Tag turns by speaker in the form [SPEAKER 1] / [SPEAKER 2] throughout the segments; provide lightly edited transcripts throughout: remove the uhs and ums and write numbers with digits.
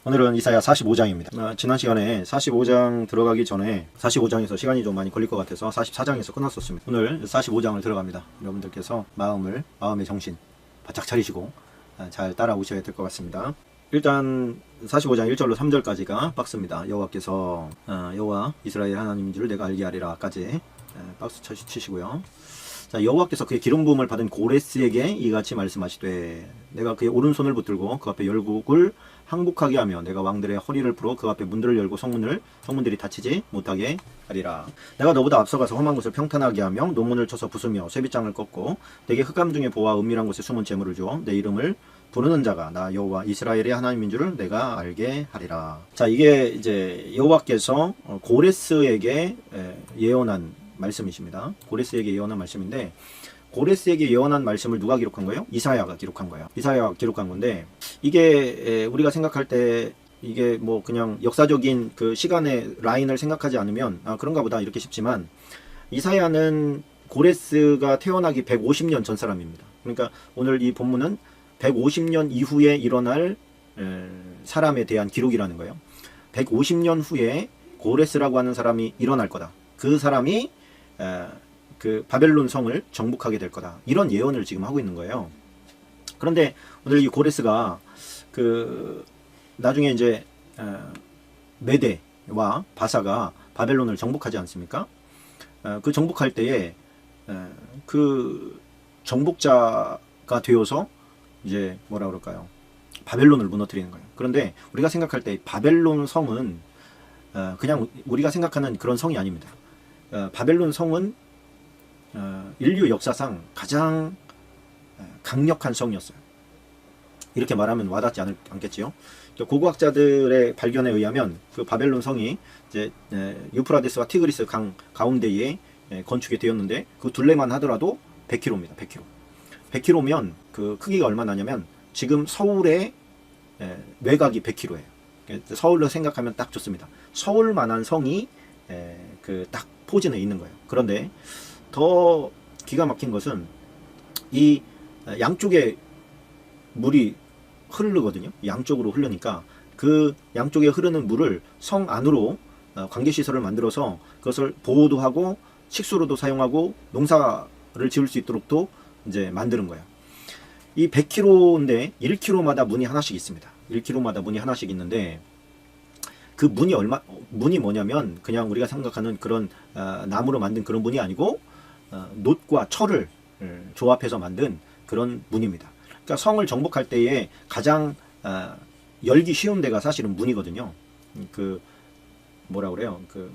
[SPEAKER 1] 오늘은 이사야 45장입니다. 지난 시간에 45장 들어가기 전에 45장에서 시간이 좀 많이 걸릴 것 같아서 44장에서 끝났었습니다. 오늘 45장을 들어갑니다. 여러분들께서 마음의 정신 바짝 차리시고 잘 따라오셔야 될 것 같습니다. 일단 45장 1절로 3절까지가 박스입니다. 여호와께서 여호와 이스라엘 하나님인 줄 내가 알게 하리라까지 박스 치시고요. 자, 여호와께서 그의 기름 부음을 받은 고레스에게 이같이 말씀하시되 내가 그의 오른손을 붙들고 그 앞에 열국을 항복하게 하며 내가 왕들의 허리를 풀어 그 앞에 문들을 열고 성문들이 닫히지 못하게 하리라. 내가 너보다 앞서가서 험한 곳을 평탄하게 하며 논문을 쳐서 부수며 쇠빗장을 꺾고 내게 흑암 중에 보아 은밀한 곳에 숨은 재물을 주어 내 이름을 부르는 자가 나 여호와 이스라엘의 하나님인 줄을 내가 알게 하리라. 자, 이게 이제 여호와께서 고레스에게 예언한 말씀이십니다. 고레스에게 예언한 말씀인데, 고레스에게 예언한 말씀을 누가 기록한 거예요? 이사야가 기록한 거예요. 이사야가 기록한 건데, 이게 우리가 생각할 때 이게 뭐 그냥 역사적인 그 시간의 라인을 생각하지 않으면 그런가 보다 이렇게 싶지만, 이사야는 고레스가 태어나기 150년 전 사람입니다. 그러니까 오늘 이 본문은 150년 이후에 일어날 사람에 대한 기록이라는 거예요. 150년 후에 고레스라고 하는 사람이 일어날 거다. 그 사람이 그 바벨론 성을 정복하게 될 거다. 이런 예언을 지금 하고 있는 거예요. 그런데 오늘 이 고레스가 그 나중에 이제 메대와 바사가 바벨론을 정복하지 않습니까? 그 정복할 때에 그 정복자가 되어서 이제 뭐라 그럴까요? 바벨론을 무너뜨리는 거예요. 그런데 우리가 생각할 때 바벨론 성은 그냥 우리가 생각하는 그런 성이 아닙니다. 바벨론 성은 인류 역사상 가장 강력한 성이었어요. 이렇게 말하면 와닿지 않겠지요. 고고학자들의 발견에 의하면 그 바벨론 성이 이제 유프라데스와 티그리스 강 가운데에 건축이 되었는데 그 둘레만 하더라도 100km입니다. 100km. 100km면 그 크기가 얼마나 나냐면 지금 서울의 외곽이 100km예요. 서울로 생각하면 딱 좋습니다. 서울만한 성이 그 딱 포진해 있는 거예요. 그런데 더 기가 막힌 것은 이 양쪽에 물이 흐르거든요. 양쪽으로 흐르니까 그 양쪽에 흐르는 물을 성 안으로 관계시설을 만들어서 그것을 보호도 하고 식수로도 사용하고 농사를 지을 수 있도록도 이제 만드는 거예요. 이 100km인데 1km마다 문이 하나씩 있습니다. 1km마다 문이 하나씩 있는데 그 문이 뭐냐면 그냥 우리가 생각하는 그런 나무로 만든 그런 문이 아니고 놋과 철을 조합해서 만든 그런 문입니다. 그러니까 성을 정복할 때에 가장 열기 쉬운 데가 사실은 문이거든요. 그 뭐라 그래요? 그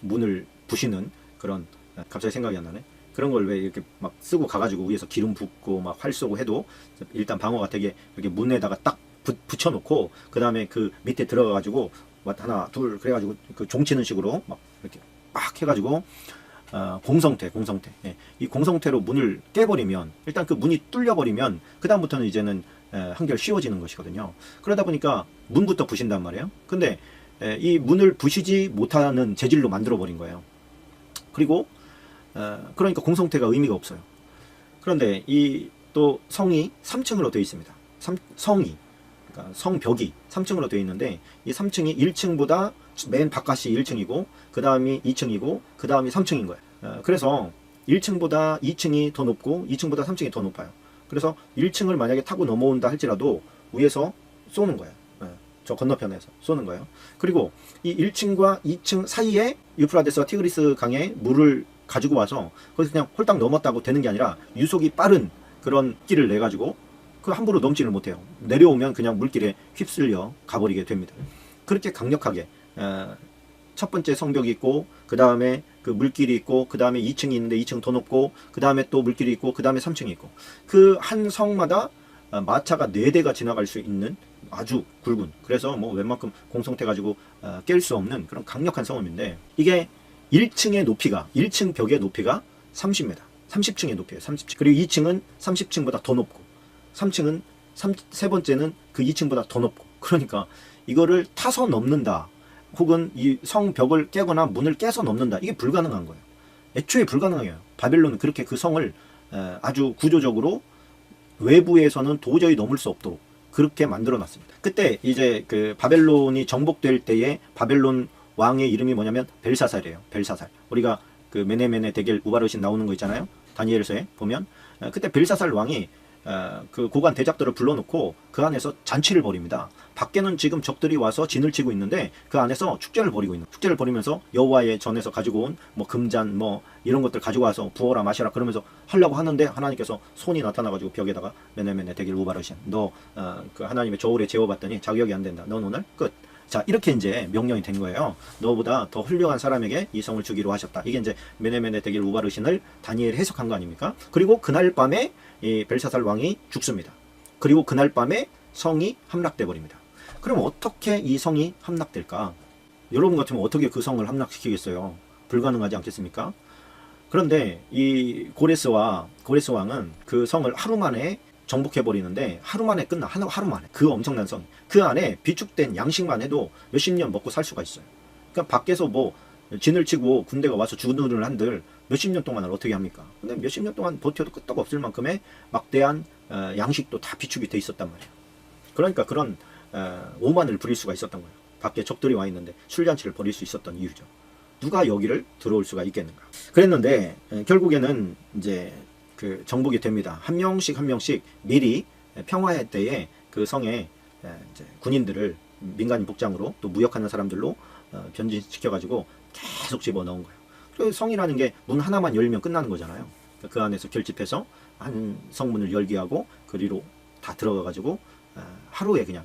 [SPEAKER 1] 문을 부시는 그런 갑자기 생각이 안 나네. 그런 걸 왜 이렇게 막 쓰고 가가지고 위에서 기름 붓고 막 활 쏘고 해도 일단 방어가 되게 이렇게 문에다가 딱 붙여놓고 그 다음에 그 밑에 들어가가지고 하나 둘 그래가지고 그 종치는 식으로 막 이렇게 막 해가지고 공성태 예. 이 공성태로 문을 깨버리면 일단 그 문이 뚫려버리면 그 다음부터는 이제는 한결 쉬워지는 것이거든요. 그러다 보니까 문부터 부신단 말이에요. 근데 이 문을 부시지 못하는 재질로 만들어 버린 거예요. 그리고 그러니까 공성태가 의미가 없어요. 그런데 이 또 성이 3층으로 되어 있습니다. 성이 그러니까 성벽이 3층으로 되어 있는데 이 3층이 1층보다 맨 바깥이 1층이고 그 다음이 2층이고 그 다음이 3층인 거예요. 그래서 1층보다 2층이 더 높고 2층보다 3층이 더 높아요. 그래서 1층을 만약에 타고 넘어온다 할지라도 위에서 쏘는 거예요. 저 건너편에서 쏘는 거예요. 그리고 이 1층과 2층 사이에 유프라데스와 티그리스 강에 물을 가지고 와서 거기서 그냥 홀딱 넘었다고 되는 게 아니라 유속이 빠른 그런 길을 내 가지고 그 함부로 넘지를 못해요. 내려오면 그냥 물길에 휩쓸려 가버리게 됩니다. 그렇게 강력하게 첫 번째 성벽이 있고 그 다음에 그 물길이 있고 그 다음에 2층이 있는데 2층 더 높고 그 다음에 또 물길이 있고 그 다음에 3층이 있고 그 한 성마다 마차가 4대가 지나갈 수 있는 아주 굵은, 그래서 뭐 웬만큼 공성태 가지고 깰 수 없는 그런 강력한 성읍인데, 이게 1층의 높이가 1층 벽의 높이가 30m, 30층의 높이에요. 30층. 그리고 2층은 30층보다 더 높고 3층은 세 번째는 그 2층보다 더 높고, 그러니까 이거를 타서 넘는다 혹은 이 성벽을 깨거나 문을 깨서 넘는다, 이게 불가능한 거예요. 애초에 불가능해요. 바벨론은 그렇게 그 성을 아주 구조적으로 외부에서는 도저히 넘을 수 없도록 그렇게 만들어 놨습니다. 그때 이제 그 바벨론이 정복될 때에 바벨론 왕의 이름이 뭐냐면 벨사살이에요. 벨사살. 우리가 그 메네메네 데겔 우바르신 나오는 거 있잖아요. 다니엘서에 보면 그때 벨사살 왕이 그 고관 대작들을 불러놓고 그 안에서 잔치를 벌입니다. 밖에는 지금 적들이 와서 진을 치고 있는데 그 안에서 축제를 벌이고 있는, 축제를 벌이면서 여호와의 전에서 가지고 온 뭐 금잔 뭐 이런 것들 가지고 와서 부어라 마셔라 그러면서 하려고 하는데 하나님께서 손이 나타나가지고 벽에다가 메네메네 데겔 우바르신 너 그 하나님의 저울에 재워봤더니 자격이 안 된다. 넌 오늘 끝. 자, 이렇게 이제 명령이 된 거예요. 너보다 더 훌륭한 사람에게 이 성을 주기로 하셨다. 이게 이제 메네메네 데겔 우바르신을 다니엘이 해석한 거 아닙니까? 그리고 그날 밤에 이 벨사살 왕이 죽습니다. 그리고 그날 밤에 성이 함락돼 버립니다. 그럼 어떻게 이 성이 함락될까? 여러분 같으면 어떻게 그 성을 함락시키겠어요? 불가능하지 않겠습니까? 그런데 이 고레스 왕은 그 성을 하루 만에 정복해버리는데 하루 만에 끝나. 하루 만에. 그 엄청난 성. 그 안에 비축된 양식만 해도 몇십 년 먹고 살 수가 있어요. 그러니까 밖에서 뭐 진을 치고 군대가 와서 주둔을 한들 몇십 년 동안을 어떻게 합니까? 근데 몇십 년 동안 버텨도 끄떡 없을 만큼의 막대한 양식도 다 비축이 돼 있었단 말이에요. 그러니까 그런 오만을 부릴 수가 있었던 거예요. 밖에 적들이 와 있는데 술잔치를 벌일 수 있었던 이유죠. 누가 여기를 들어올 수가 있겠는가? 그랬는데 결국에는 이제 그 정복이 됩니다. 한 명씩 미리 평화의 때에 그 성에 이제 군인들을 민간인 복장으로 또 무역하는 사람들로 변진시켜가지고 계속 집어넣은 거예요. 그 성이라는 게 문 하나만 열면 끝나는 거잖아요. 그 안에서 결집해서 한 성문을 열게 하고 그리로 다 들어가가지고 하루에 그냥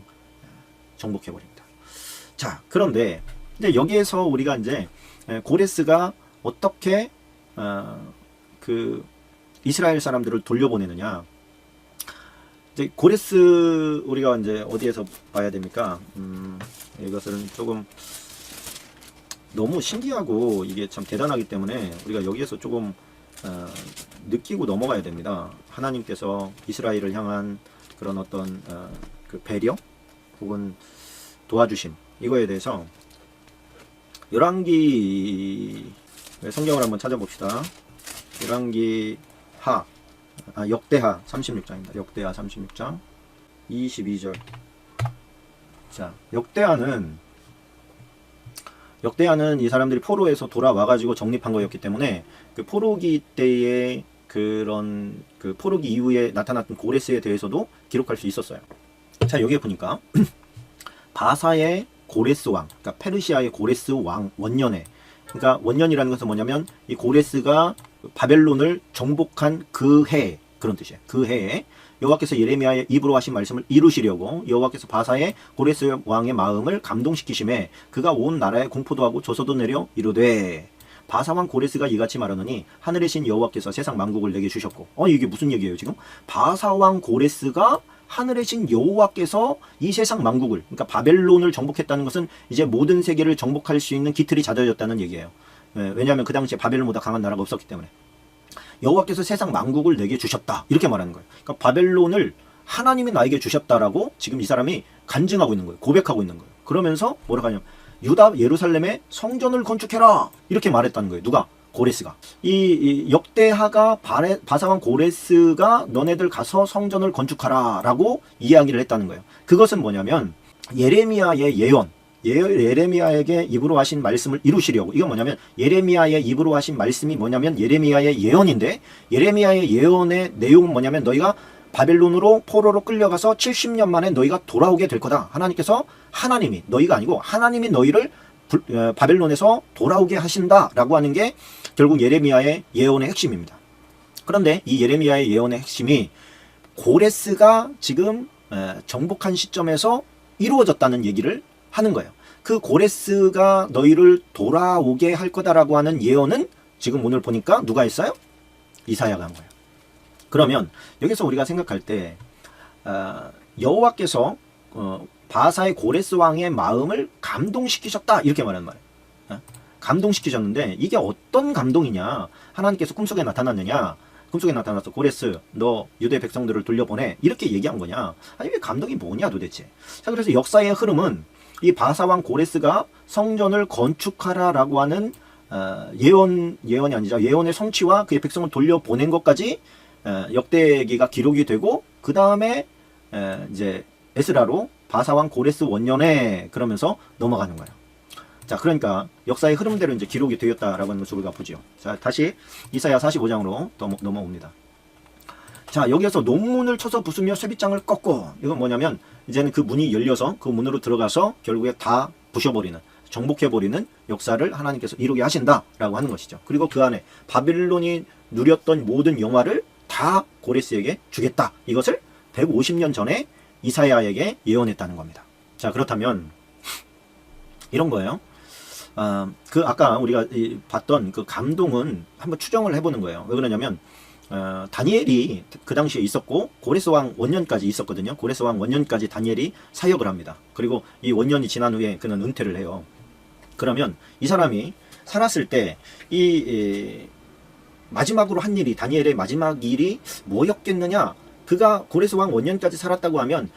[SPEAKER 1] 정복해버립니다. 자, 그런데 이제 여기에서 우리가 이제 고레스가 어떻게 그 이스라엘 사람들을 돌려보내느냐. 이제 고레스 우리가 이제 어디에서 봐야 됩니까? 이것은 조금 너무 신기하고 이게 참 대단하기 때문에 우리가 여기에서 조금 느끼고 넘어가야 됩니다. 하나님께서 이스라엘을 향한 그런 어떤 그 배려 혹은 도와주심 이거에 대해서 열왕기 성경을 한번 찾아봅시다. 열왕기 역대하 36장입니다. 역대하 36장 22절. 자, 역대하는 이 사람들이 포로에서 돌아와가지고 정립한 거였기 때문에 그 포로기 때의 그런 그 포로기 이후에 나타났던 고레스에 대해서도 기록할 수 있었어요. 자, 여기에 보니까 바사의 고레스 왕, 그러니까 페르시아의 고레스 왕 원년에, 그러니까 원년이라는 것은 뭐냐면 이 고레스가 바벨론을 정복한 그 해, 그런 뜻이에요. 그 해에 여호와께서 예레미야의 입으로 하신 말씀을 이루시려고 여호와께서 바사의 고레스 왕의 마음을 감동시키심에 그가 온 나라에 공포도 하고 조서도 내려 이르되 바사 왕 고레스가 이같이 말하노니 하늘의 신 여호와께서 세상 만국을 내게 주셨고, 이게 무슨 얘기예요 지금? 바사 왕 고레스가 하늘의 신 여호와께서 이 세상 만국을, 그러니까 바벨론을 정복했다는 것은 이제 모든 세계를 정복할 수 있는 깃틀이 잡혀졌다는 얘기예요. 왜냐하면 그 당시에 바벨론보다 강한 나라가 없었기 때문에. 여호와께서 세상 만국을 내게 주셨다 이렇게 말하는 거예요. 그러니까 바벨론을 하나님이 나에게 주셨다라고 지금 이 사람이 간증하고 있는 거예요. 고백하고 있는 거예요. 그러면서 뭐라고 하냐면 유다 예루살렘에 성전을 건축해라 이렇게 말했다는 거예요. 누가? 고레스가. 이 역대하가 바사왕 고레스가 너네들 가서 성전을 건축하라 라고 이야기를 했다는 거예요. 그것은 뭐냐면 예레미야의 예언, 예레미야에게 입으로 하신 말씀을 이루시려고. 이건 뭐냐면 예레미야의 입으로 하신 말씀이 뭐냐면 예레미야의 예언인데, 예레미야의 예언의 내용은 뭐냐면 너희가 바벨론으로 포로로 끌려가서 70년 만에 너희가 돌아오게 될 거다. 하나님이 너희가 아니고 하나님이 너희를 바벨론에서 돌아오게 하신다라고 하는 게 결국 예레미야의 예언의 핵심입니다. 그런데 이 예레미야의 예언의 핵심이 고레스가 지금 정복한 시점에서 이루어졌다는 얘기를 하는 거예요. 그 고레스가 너희를 돌아오게 할 거다라고 하는 예언은 지금 오늘 보니까 누가 했어요? 이사야가 한 거예요. 그러면 여기서 우리가 생각할 때 여호와께서 바사의 고레스 왕의 마음을 감동시키셨다 이렇게 말하는 말이에요. 감동시키셨는데 이게 어떤 감동이냐? 하나님께서 꿈속에 나타났느냐? 꿈속에 나타나서 고레스 너 유대 백성들을 돌려보내 이렇게 얘기한 거냐? 아니 왜 감동이 뭐냐 도대체? 자, 그래서 역사의 흐름은 이 바사왕 고레스가 성전을 건축하라라고 하는 예언이 아니라 예언의 성취와 그의 백성을 돌려보낸 것까지 역대기가 기록이 되고, 그 다음에 이제 에스라로 바사왕 고레스 원년에 그러면서 넘어가는 거예요. 자, 그러니까 역사의 흐름대로 이제 기록이 되었다라고 하는 것을 우리가 보죠. 자, 다시 이사야 45장으로 넘어옵니다. 자, 여기에서 논문을 쳐서 부수며 쇠빗장을 꺾고, 이건 뭐냐면 이제는 그 문이 열려서 그 문으로 들어가서 결국에 다 부셔버리는, 정복해버리는 역사를 하나님께서 이루게 하신다라고 하는 것이죠. 그리고 그 안에 바빌론이 누렸던 모든 영화를 다 고레스에게 주겠다. 이것을 150년 전에 이사야에게 예언했다는 겁니다. 자, 그렇다면 이런 거예요. 그 아까 우리가 봤던 그 감동은 한번 추정을 해보는 거예요. 왜 그러냐면 다니엘이 그 당시에 있었고 고레스 왕 원년까지 있었거든요. 고레스 왕 원년까지 다니엘이 사역을 합니다. 그리고 이 원년이 지난 후에 그는 은퇴를 해요. 그러면 이 사람이 살았을 때 이 마지막으로 한 일이, 다니엘의 마지막 일이 뭐였겠느냐? 그가 고레스 왕 원년까지 살았다고 하면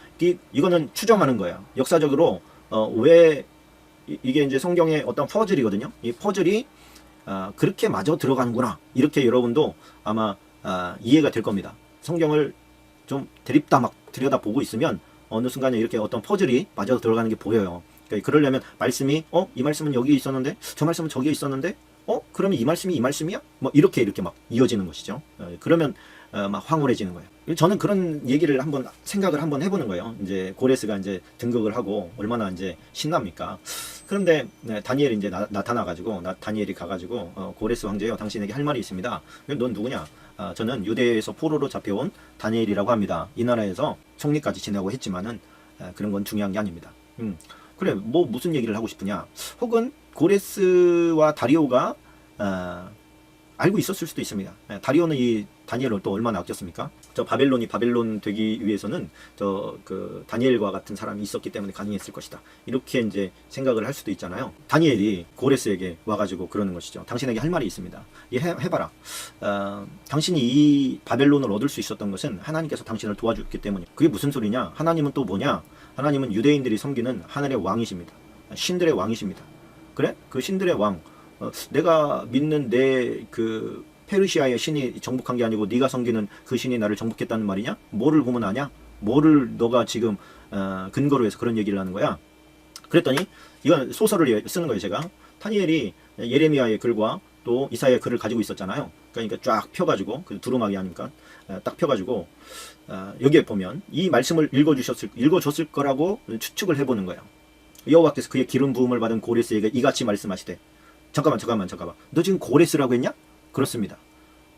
[SPEAKER 1] 이거는 추정하는 거예요. 역사적으로 왜 이게 이제 성경의 어떤 퍼즐이거든요. 이 퍼즐이 그렇게 마저 들어가는구나. 이렇게 여러분도 아마 이해가 될 겁니다. 성경을 좀 들여다보고 있으면 어느 순간에 이렇게 어떤 퍼즐이 마저 들어가는 게 보여요. 그러니까 그러려면 말씀이 이 말씀은 여기 있었는데 저 말씀은 저기에 있었는데 그러면 이 말씀이 이 말씀이야? 뭐 이렇게 막 이어지는 것이죠. 그러면 막 황홀해지는 거예요. 저는 그런 얘기를 생각을 한번 해보는 거예요. 이제 고레스가 이제 등극을 하고 얼마나 이제 신납니까? 그런데 다니엘이 이제 나타나가지고 다니엘이 가가지고 고레스 황제요, 당신에게 할 말이 있습니다. 넌 누구냐? 저는 유대에서 포로로 잡혀온 다니엘이라고 합니다. 이 나라에서 총리까지 지내고 했지만은 그런 건 중요한 게 아닙니다. 그래, 뭐 무슨 얘기를 하고 싶으냐? 혹은 고레스와 다리오가 알고 있었을 수도 있습니다. 다리오는 이 다니엘을 또 얼마나 아꼈습니까? 저 바벨론이 바벨론 되기 위해서는 그 다니엘과 같은 사람이 있었기 때문에 가능했을 것이다. 이렇게 이제 생각을 할 수도 있잖아요. 다니엘이 고레스에게 와가지고 그러는 것이죠. 당신에게 할 말이 있습니다. 해봐라. 당신이 이 바벨론을 얻을 수 있었던 것은 하나님께서 당신을 도와줬기 때문이에요. 그게 무슨 소리냐? 하나님은 또 뭐냐? 하나님은 유대인들이 섬기는 하늘의 왕이십니다. 신들의 왕이십니다. 그래? 그 신들의 왕. 내가 믿는 내 그 페르시아의 신이 정복한 게 아니고 네가 섬기는 그 신이 나를 정복했다는 말이냐? 뭐를 보면 아냐? 뭐를 너가 지금 근거로 해서 그런 얘기를 하는 거야? 그랬더니 이건 소설을 쓰는 거예요. 제가 다니엘이 예레미야의 글과 또 이사야의 글을 가지고 있었잖아요. 그러니까 쫙 펴가지고 그 두루마기 아닙니까? 딱 펴가지고 여기에 보면 이 말씀을 읽어줬을 거라고 추측을 해보는 거예요. 여호와께서 그의 기름 부음을 받은 고레스에게 이같이 말씀하시되, 잠깐만. 너 지금 고레스라고 했냐? 그렇습니다.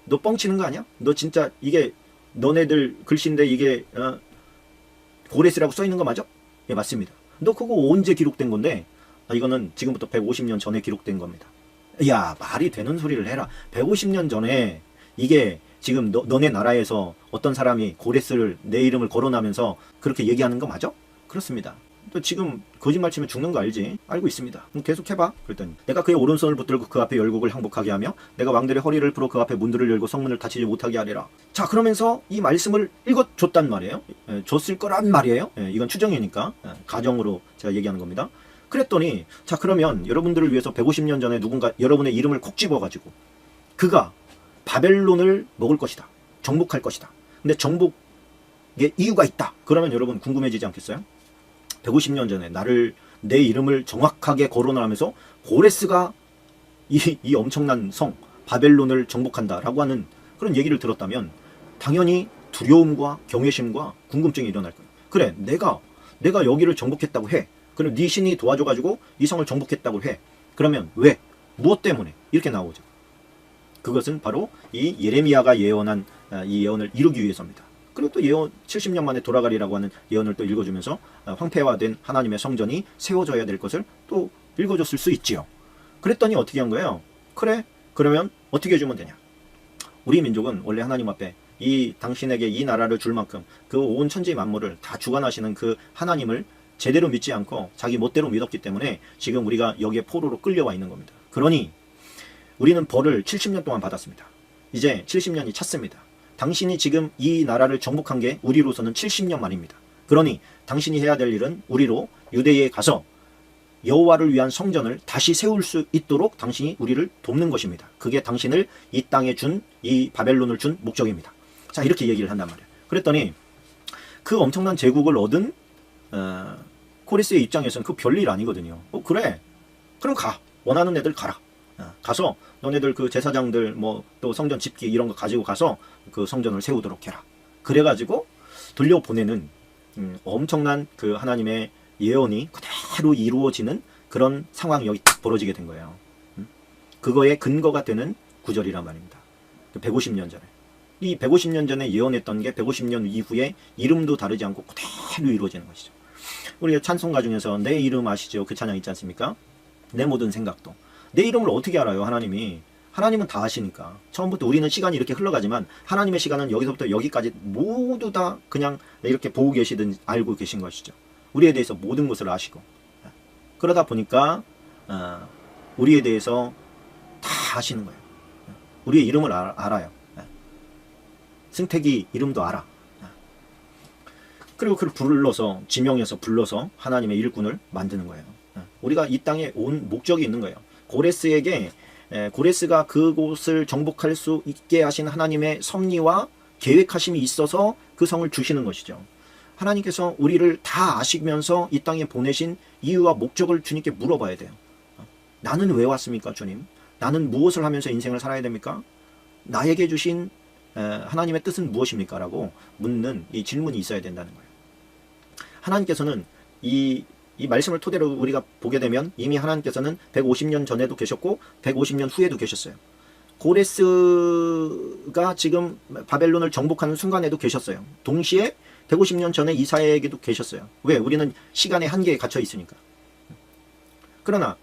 [SPEAKER 1] 너 뻥치는 거 아니야? 너 진짜 이게 너네들 글씨인데 이게 고레스라고 써 있는 거 맞아? 예, 맞습니다. 너 그거 언제 기록된 건데? 이거는 지금부터 150년 전에 기록된 겁니다. 야, 말이 되는 소리를 해라. 150년 전에 이게 지금 너네 나라에서 어떤 사람이 고레스를 내 이름을 거론하면서 그렇게 얘기하는 거 맞아? 그렇습니다. 또 지금 거짓말 치면 죽는 거 알지? 알고 있습니다. 계속 해봐. 그랬더니 내가 그의 오른손을 붙들고 그 앞에 열국을 항복하게 하며 내가 왕들의 허리를 풀어 그 앞에 문들을 열고 성문을 닫히지 못하게 하리라. 자, 그러면서 이 말씀을 읽어줬단 말이에요. 줬을 거란 말이에요. 이건 추정이니까 가정으로 제가 얘기하는 겁니다. 그랬더니 자, 그러면 여러분들을 위해서 150년 전에 누군가 여러분의 이름을 콕 집어가지고 그가 바벨론을 먹을 것이다. 정복할 것이다. 근데 정복의 이유가 있다. 그러면 여러분 궁금해지지 않겠어요? 150년 전에 내 이름을 정확하게 거론하면서 고레스가 이 엄청난 성 바벨론을 정복한다라고 하는 그런 얘기를 들었다면 당연히 두려움과 경외심과 궁금증이 일어날 거예요. 그래, 내가 여기를 정복했다고 해. 그럼 네 신이 도와줘가지고 이 성을 정복했다고 해. 그러면 왜? 무엇 때문에? 이렇게 나오죠. 그것은 바로 이 예레미야가 예언한 이 예언을 이루기 위해서입니다. 그리고 또 예언 70년 만에 돌아가리라고 하는 예언을 또 읽어주면서 황폐화된 하나님의 성전이 세워져야 될 것을 또 읽어줬을 수 있지요. 그랬더니 어떻게 한 거예요? 그래, 그러면 어떻게 해주면 되냐? 우리 민족은 원래 하나님 앞에 당신에게 이 나라를 줄 만큼 그 온 천지 만물을 다 주관하시는 그 하나님을 제대로 믿지 않고 자기 멋대로 믿었기 때문에 지금 우리가 여기에 포로로 끌려와 있는 겁니다. 그러니 우리는 벌을 70년 동안 받았습니다. 이제 70년이 찼습니다. 당신이 지금 이 나라를 정복한 게 우리로서는 70년 만입니다. 그러니 당신이 해야 될 일은 우리로 유대에 가서 여호와를 위한 성전을 다시 세울 수 있도록 당신이 우리를 돕는 것입니다. 그게 당신을 이 땅에 이 바벨론을 준 목적입니다. 자, 이렇게 얘기를 한단 말이에요. 그랬더니 그 엄청난 제국을 얻은 코레스의 입장에서는 그 별일 아니거든요. 그래, 그럼 가. 원하는 애들 가라. 가서 너네들 그 제사장들 뭐 또 성전 집기 이런 거 가지고 가서 그 성전을 세우도록 해라. 그래가지고 돌려보내는 엄청난 그 하나님의 예언이 그대로 이루어지는 그런 상황이 여기 딱 벌어지게 된 거예요. 그거의 근거가 되는 구절이란 말입니다. 150년 전에. 이 150년 전에 예언했던 게 150년 이후에 이름도 다르지 않고 그대로 이루어지는 것이죠. 우리 찬송가 중에서 내 이름 아시죠? 그 찬양 있지 않습니까? 내 모든 생각도. 내 이름을 어떻게 알아요? 하나님이. 하나님은 다 아시니까. 처음부터 우리는 시간이 이렇게 흘러가지만 하나님의 시간은 여기서부터 여기까지 모두 다 그냥 이렇게 보고 계시든 알고 계신 것이죠. 우리에 대해서 모든 것을 아시고. 그러다 보니까 우리에 대해서 다 아시는 거예요. 우리의 이름을 알아요. 승택이 이름도 알아. 그리고 그를 불러서 지명해서 불러서 하나님의 일꾼을 만드는 거예요. 우리가 이 땅에 온 목적이 있는 거예요. 고레스에게 고레스가 그곳을 정복할 수 있게 하신 하나님의 섭리와 계획하심이 있어서 그 성을 주시는 것이죠. 하나님께서 우리를 다 아시면서 이 땅에 보내신 이유와 목적을 주님께 물어봐야 돼요. 나는 왜 왔습니까, 주님? 나는 무엇을 하면서 인생을 살아야 됩니까? 나에게 주신 하나님의 뜻은 무엇입니까? 라고 묻는 이 질문이 있어야 된다는 거예요. 하나님께서는 이 말씀을 토대로 우리가 보게 되면 이미 하나님께서는 150년 전에도 계셨고 150년 후에도 계셨어요. 고레스가 지금 바벨론을 정복하는 순간에도 계셨어요. 동시에 150년 전에 이사야에게도 계셨어요. 왜? 우리는 시간의 한계에 갇혀 있으니까. 그러나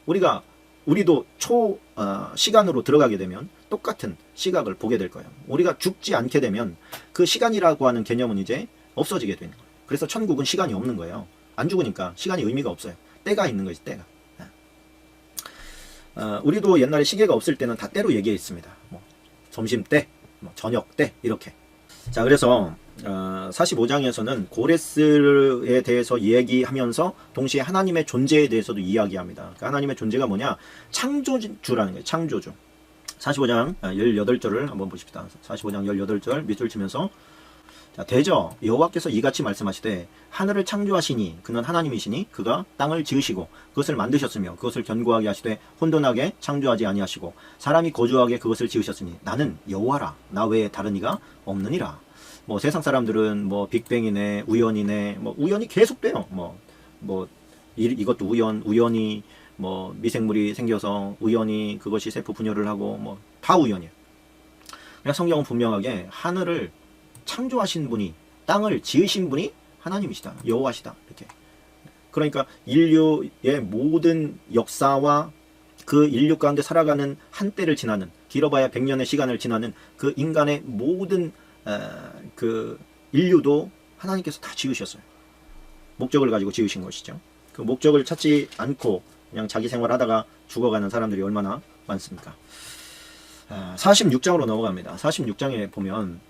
[SPEAKER 1] 우리도 시간으로 들어가게 되면 똑같은 시각을 보게 될 거예요. 우리가 죽지 않게 되면 그 시간이라고 하는 개념은 이제 없어지게 되는 거예요. 그래서 천국은 시간이 없는 거예요. 안 죽으니까 시간이 의미가 없어요. 때가 있는 거지, 때가. 우리도 옛날에 시계가 없을 때는 다 때로 얘기했습니다. 뭐 점심때, 뭐 저녁때 이렇게. 자, 그래서 45장에서는 고레스에 대해서 얘기하면서 동시에 하나님의 존재에 대해서도 이야기합니다. 그러니까 하나님의 존재가 뭐냐? 창조주라는 거예요. 창조주. 45장 18절을 한번 보십시다. 45장 18절 밑줄 치면서 자, 대저 여호와께서 이같이 말씀하시되 하늘을 창조하시니 그는 하나님이시니 그가 땅을 지으시고 그것을 만드셨으며 그것을 견고하게 하시되 혼돈하게 창조하지 아니하시고 사람이 거주하게 그것을 지으셨으니 나는 여호와라 나 외에 다른 이가 없느니라. 뭐 세상 사람들은 뭐 빅뱅이네 우연이네 뭐 우연이 계속돼요. 이것도 우연히 뭐 미생물이 생겨서 우연히 그것이 세포 분열을 하고 뭐 다 우연이에요. 그러니까 성경은 분명하게 하늘을 창조하신 분이 땅을 지으신 분이 하나님이시다. 여호와시다. 이렇게. 그러니까 인류의 모든 역사와 그 인류 가운데 살아가는 한때를 지나는 길어봐야 100년의 시간을 지나는 그 인간의 모든 그 인류도 하나님께서 다 지으셨어요. 목적을 가지고 지으신 것이죠. 그 목적을 찾지 않고 그냥 자기 생활하다가 죽어가는 사람들이 얼마나 많습니까? 46장으로 넘어갑니다. 46장에 보면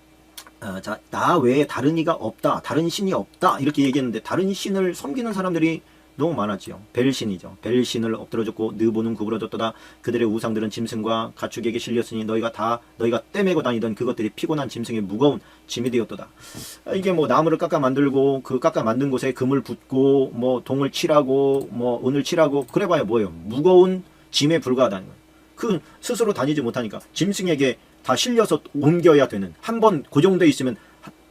[SPEAKER 1] 자, 나 외에 다른 이가 없다. 다른 신이 없다. 이렇게 얘기했는데 다른 신을 섬기는 사람들이 너무 많았지요. 벨신이죠. 벨신을 엎드려줬고 느보는 구부러졌도다. 그들의 우상들은 짐승과 가축에게 실렸으니 너희가 떼매고 다니던 그것들이 피곤한 짐승의 무거운 짐이 되었도다. 이게 뭐 나무를 깎아 만들고 그 깎아 만든 곳에 금을 붓고 뭐 동을 칠하고 뭐 은을 칠하고 그래봐야 뭐예요? 무거운 짐에 불과하다는 거예요. 그 스스로 다니지 못하니까 짐승에게 다 실려서 옮겨야 되는, 한 번 고정되어 있으면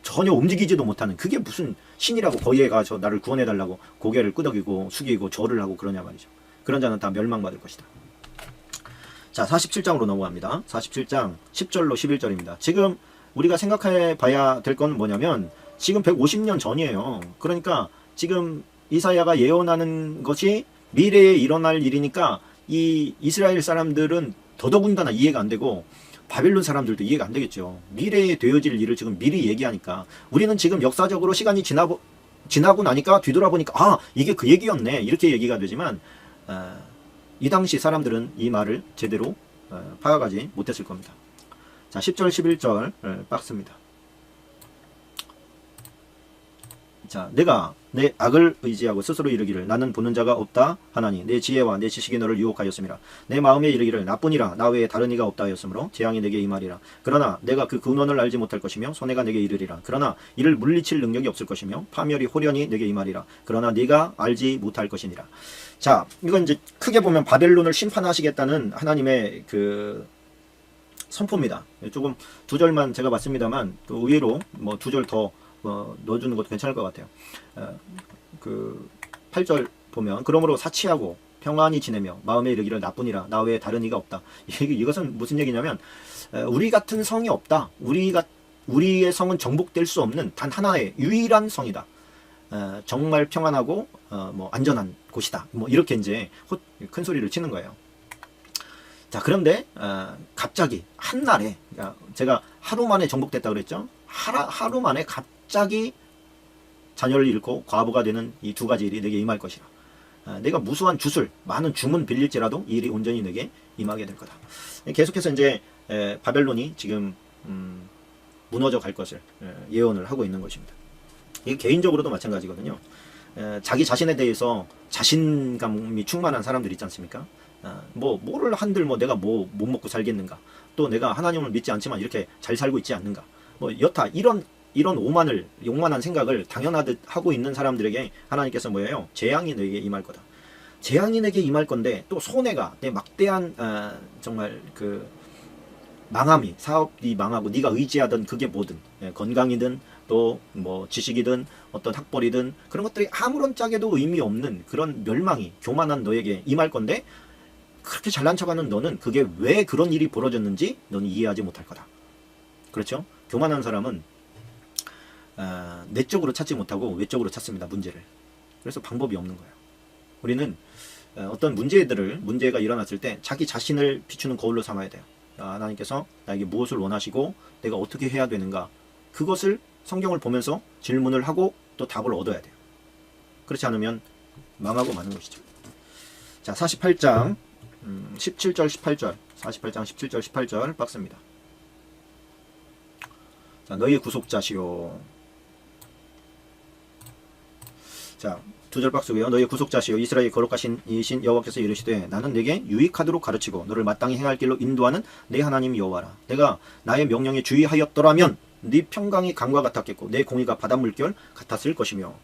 [SPEAKER 1] 전혀 움직이지도 못하는, 그게 무슨 신이라고 거기에 가서 나를 구원해달라고 고개를 끄덕이고 숙이고 절을 하고 그러냐 말이죠. 그런 자는 다 멸망받을 것이다. 자, 47장으로 넘어갑니다. 47장 10절로 11절입니다. 지금 우리가 생각해 봐야 될 건 뭐냐면 지금 150년 전이에요. 그러니까 지금 이사야가 예언하는 것이 미래에 일어날 일이니까 이 이스라엘 사람들은 더더군다나 이해가 안 되고 바벨론 사람들도 이해가 안 되겠죠. 미래에 되어질 일을 지금 미리 얘기하니까 우리는 지금 역사적으로 시간이 지나고 나니까 뒤돌아보니까 아 이게 그 얘기였네 이렇게 얘기가 되지만 이 당시 사람들은 이 말을 제대로 파악하지 못했을 겁니다. 자, 10절 11절 박스입니다. 자, 내가 내 악을 의지하고 스스로 이르기를 나는 보는 자가 없다 하나니 내 지혜와 내 지식이 너를 유혹하였음이라. 내 마음에 이르기를 나뿐이라 나 외에 다른 이가 없다 하였으므로 재앙이 내게 임하리라. 그러나 내가 그 근원을 알지 못할 것이며 손해가 내게 이르리라. 그러나 이를 물리칠 능력이 없을 것이며 파멸이 호련히 내게 임하리라. 그러나 네가 알지 못할 것이니라. 자, 이건 이제 크게 보면 바벨론을 심판하시겠다는 하나님의 그 선포입니다. 조금 두 절만 제가 봤습니다만 그 의외로 뭐 두 절 더 넣어주는 것도 괜찮을 것 같아요. 그 8절 보면 그러므로 사치하고 평안히 지내며 마음에 이르기를 나뿐이라 나 외에 다른 이가 없다. 이것은 무슨 얘기냐면 우리 같은 성이 없다. 우리의 성은 정복될 수 없는 단 하나의 유일한 성이다. 정말 평안하고 뭐 안전한 곳이다. 뭐 이렇게 이제 큰 소리를 치는 거예요. 자, 그런데 갑자기 한날에 제가 하루 만에 정복됐다 그랬죠. 하루 만에 갑자기 자녀를 잃고 과부가 되는 이 두 가지 일이 내게 임할 것이라. 내가 무수한 주술 많은 주문 빌릴지라도 이 일이 온전히 내게 임하게 될 거다. 계속해서 이제 바벨론이 지금 무너져 갈 것을 예언을 하고 있는 것입니다. 이게 개인적으로도 마찬가지거든요. 자기 자신에 대해서 자신감이 충만한 사람들 있지 않습니까? 뭐를 한들 내가 못 먹고 살겠는가? 또 내가 하나님을 믿지 않지만 이렇게 잘 살고 있지 않는가? 여타 이런 용만한 생각을 당연하듯 하고 있는 사람들에게 하나님께서 뭐예요? 재앙이 내게 임할 거다. 재앙이 내게 임할 건데 또 손해가 내 막대한 정말 그 망함이 사업이 망하고 네가 의지하던 그게 뭐든 건강이든 또 뭐 지식이든 어떤 학벌이든 그런 것들이 아무런 짝에도 의미 없는 그런 멸망이 교만한 너에게 임할 건데 그렇게 잘난 척하는 너는 그게 왜 그런 일이 벌어졌는지 너는 이해하지 못할 거다. 그렇죠? 교만한 사람은 내적으로 찾지 못하고 외적으로 찾습니다. 문제를. 그래서 방법이 없는 거예요. 우리는 어떤 문제가 일어났을 때 자기 자신을 비추는 거울로 삼아야 돼요. 하나님께서 나에게 무엇을 원하시고 내가 어떻게 해야 되는가, 그것을 성경을 보면서 질문을 하고 또 답을 얻어야 돼요. 그렇지 않으면 망하고 마는 것이죠. 자, 48장 17절 18절 48장 17절 18절 박스입니다. 자, 너희의 구속자시오. 자, 두 절 박수고요. 너희의 구속자시오 이스라엘의 거룩하신 이신 여호와께서 이르시되 나는 내게 유익하도록 가르치고 너를 마땅히 행할 길로 인도하는 내 하나님 여호와라. 내가 나의 명령에 주의하였더라면 네 평강이 강과 같았겠고 내 공의가 바닷물결 같았을 것이며.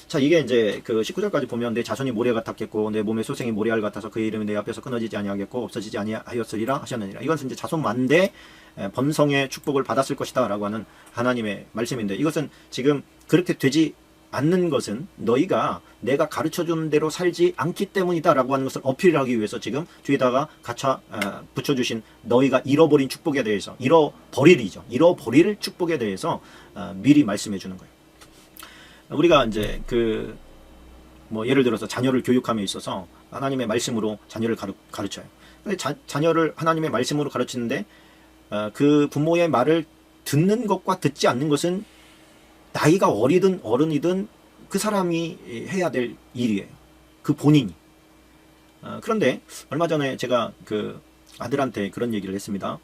[SPEAKER 1] 자, 이게 이제 그 19절까지 보면 내 자손이 모래 같았겠고 내 몸의 소생이 모래알 같아서 그의 이름이 내 앞에서 끊어지지 아니하겠고 없어지지 아니하였으리라 하셨느니라. 이것은 이제 자손 만대 범성의 축복을 받았을 것이다 라고 하는 하나님의 말씀인데, 이것은 지금 그렇게 되지 않는 것은 너희가 내가 가르쳐주는 대로 살지 않기 때문이다 라고 하는 것을 어필하기 위해서 지금 뒤에다가 갖춰 붙여주신 너희가 잃어버린 축복에 대해서 잃어버릴 축복에 대해서 미리 말씀해 주는 거예요. 우리가 이제 예를 들어서 자녀를 교육함에 있어서 하나님의 말씀으로 자녀를 가르쳐요. 근데 자녀를 하나님의 말씀으로 가르치는데 그 부모의 말을 듣는 것과 듣지 않는 것은 나이가 어리든 어른이든 그 사람이 해야 될 일이에요. 그 본인이. 그런데 얼마 전에 제가 그 아들한테 그런 얘기를 했습니다.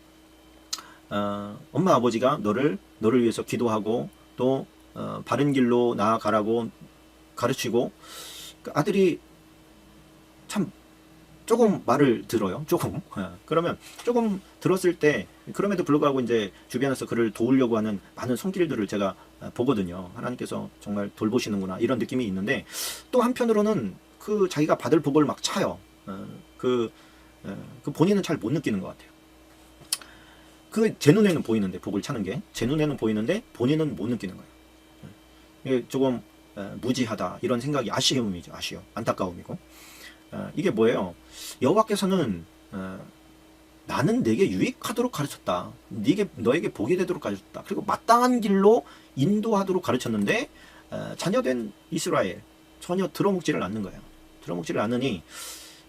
[SPEAKER 1] 엄마 아버지가 너를 위해서 기도하고 또 바른 길로 나아가라고 가르치고, 그 아들이 참 조금 말을 들어요. 그러면 조금 들었을 때 그럼에도 불구하고 이제 주변에서 그를 도우려고 하는 많은 손길들을 제가 보거든요. 하나님께서 정말 돌보시는구나 이런 느낌이 있는데, 또 한편으로는 그 자기가 받을 복을 막 차요. 그 본인은 잘 못 느끼는 것 같아요. 제 눈에는 보이는데, 복을 차는 게 제 눈에는 보이는데 본인은 못 느끼는 거예요. 이게 조금 무지하다 이런 생각이 아쉬움이죠. 안타까움이고. 이게 뭐예요? 여호와께서는 나는 내게 유익하도록 가르쳤다. 너에게 복이 되도록 가르쳤다. 그리고 마땅한 길로 인도하도록 가르쳤는데 자녀된 이스라엘 전혀 들어먹지를 않는 거예요. 들어먹지를 않으니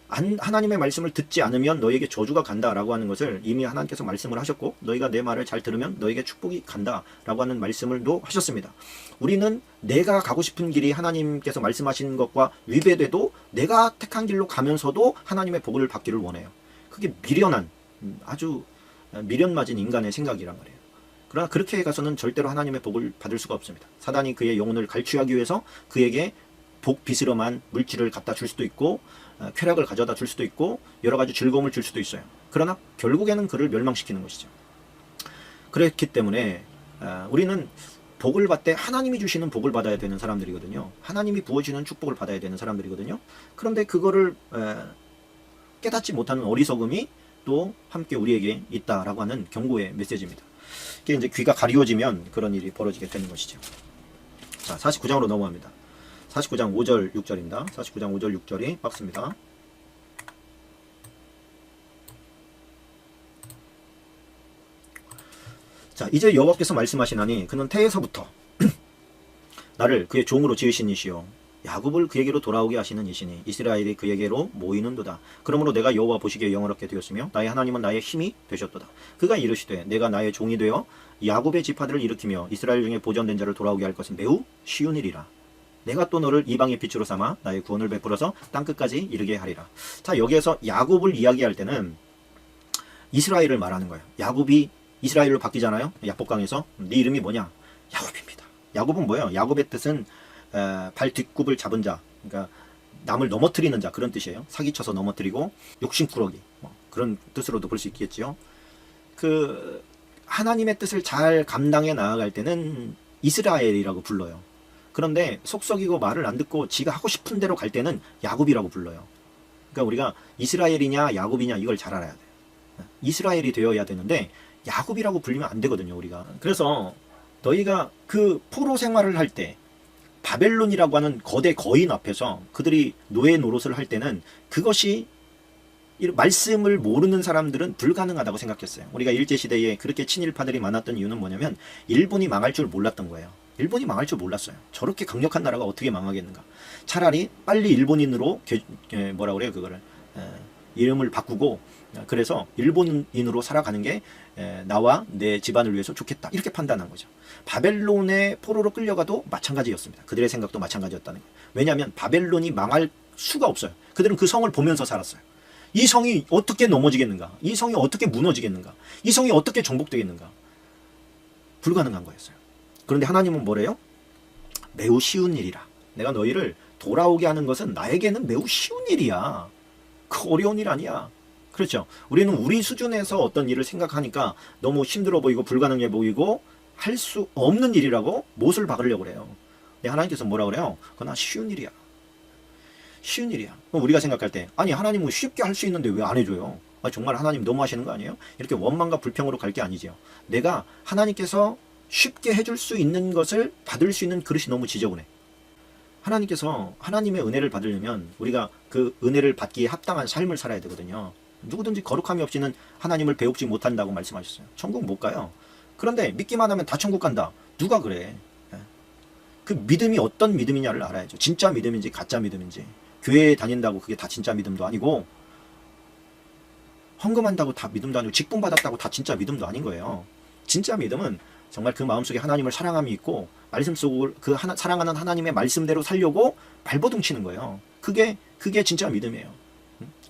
[SPEAKER 1] 하나님의 말씀을 듣지 않으면 너에게 저주가 간다라고 하는 것을 이미 하나님께서 말씀을 하셨고, 너희가 내 말을 잘 들으면 너에게 축복이 간다라고 하는 말씀을 또 하셨습니다. 우리는 내가 가고 싶은 길이 하나님께서 말씀하신 것과 위배돼도 내가 택한 길로 가면서도 하나님의 복을 받기를 원해요. 그게 아주 미련 맞은 인간의 생각이란 말이에요. 그러나 그렇게 가서는 절대로 하나님의 복을 받을 수가 없습니다. 사단이 그의 영혼을 갈취하기 위해서 그에게 복 비스름한 물질을 갖다 줄 수도 있고 쾌락을 가져다 줄 수도 있고 여러 가지 즐거움을 줄 수도 있어요. 그러나 결국에는 그를 멸망시키는 것이죠. 그렇기 때문에 우리는 복을 받되 하나님이 주시는 복을 받아야 되는 사람들이거든요. 하나님이 부어주는 축복을 받아야 되는 사람들이거든요. 그런데 그거를 깨닫지 못하는 어리석음이 또 함께 우리에게 있다라고 하는 경고의 메시지입니다. 이게 이제 귀가 가리워지면 그런 일이 벌어지게 되는 것이죠. 자, 49장으로 넘어갑니다. 49장 5절 6절입니다. 49장 5절 6절이 박스입니다. 자, 이제 여호와께서 말씀하시나니 그는 태에서부터 나를 그의 종으로 지으신 이시요 야곱을 그에게로 돌아오게 하시는 이시니 이스라엘이 그에게로 모이는도다. 그러므로 내가 여호와 보시기에 영원롭게 되었으며 나의 하나님은 나의 힘이 되셨도다. 그가 이르시되 내가 나의 종이 되어 야곱의 지파들을 일으키며 이스라엘 중에 보존된 자를 돌아오게 할 것은 매우 쉬운 일이라. 내가 또 너를 이방의 빛으로 삼아 나의 구원을 베풀어서 땅끝까지 이르게 하리라. 자, 여기에서 야곱을 이야기할 때는 이스라엘을 말하는 거예요. 야곱이 이스라엘로 바뀌잖아요. 야복강에서. 네 이름이 뭐냐? 야곱입니다. 야곱은 뭐예요? 야곱의 뜻은 발 뒷굽을 잡은 자, 그러니까 남을 넘어뜨리는 자, 그런 뜻이에요. 사기쳐서 넘어뜨리고 욕심꾸러기, 그런 뜻으로도 볼 수 있겠지요. 그 하나님의 뜻을 잘 감당해 나아갈 때는 이스라엘이라고 불러요. 그런데 속썩이고 말을 안 듣고 지가 하고 싶은 대로 갈 때는 야곱이라고 불러요. 그러니까 우리가 이스라엘이냐 야곱이냐 이걸 잘 알아야 돼요. 이스라엘이 되어야 되는데 야곱이라고 불리면 안 되거든요, 우리가. 그래서 너희가 그 포로 생활을 할 때 바벨론이라고 하는 거대 거인 앞에서 그들이 노예 노릇을 할 때는 그것이 말씀을 모르는 사람들은 불가능하다고 생각했어요. 우리가 일제시대에 그렇게 친일파들이 많았던 이유는 뭐냐면 일본이 망할 줄 몰랐던 거예요. 일본이 망할 줄 몰랐어요. 저렇게 강력한 나라가 어떻게 망하겠는가. 차라리 빨리 일본인으로 뭐라 그래요, 그거를 이름을 바꾸고 그래서 일본인으로 살아가는 게 나와 내 집안을 위해서 좋겠다, 이렇게 판단한 거죠. 바벨론의 포로로 끌려가도 마찬가지였습니다. 그들의 생각도 마찬가지였다는 거예요. 왜냐하면 바벨론이 망할 수가 없어요. 그들은 그 성을 보면서 살았어요. 이 성이 어떻게 넘어지겠는가, 이 성이 어떻게 무너지겠는가, 이 성이 어떻게 정복되겠는가. 불가능한 거였어요. 그런데 하나님은 뭐래요? 매우 쉬운 일이라. 내가 너희를 돌아오게 하는 것은 나에게는 매우 쉬운 일이야. 그 어려운 일 아니야. 그렇죠. 우리는 우리 수준에서 어떤 일을 생각하니까 너무 힘들어 보이고 불가능해 보이고 할 수 없는 일이라고 못을 박으려고 그래요. 근데 하나님께서 뭐라 그래요? 그건 쉬운 일이야. 쉬운 일이야. 그럼 우리가 생각할 때 아니 하나님은 쉽게 할 수 있는데 왜 안 해줘요? 정말 하나님 너무 하시는 거 아니에요? 이렇게 원망과 불평으로 갈 게 아니죠. 내가 하나님께서 쉽게 해줄 수 있는 것을 받을 수 있는 그릇이 너무 지저분해. 하나님께서 하나님의 은혜를 받으려면 우리가 그 은혜를 받기에 합당한 삶을 살아야 되거든요. 누구든지 거룩함이 없이는 하나님을 배우지 못한다고 말씀하셨어요. 천국 못 가요. 그런데 믿기만 하면 다 천국 간다. 누가 그래? 그 믿음이 어떤 믿음이냐를 알아야죠. 진짜 믿음인지 가짜 믿음인지. 교회에 다닌다고 그게 다 진짜 믿음도 아니고, 헌금한다고 다 믿음도 아니고, 직분 받았다고 다 진짜 믿음도 아닌 거예요. 진짜 믿음은 정말 그 마음속에 하나님을 사랑함이 있고 말씀 속을 사랑하는 하나님의 말씀대로 살려고 발버둥 치는 거예요. 그게 진짜 믿음이에요.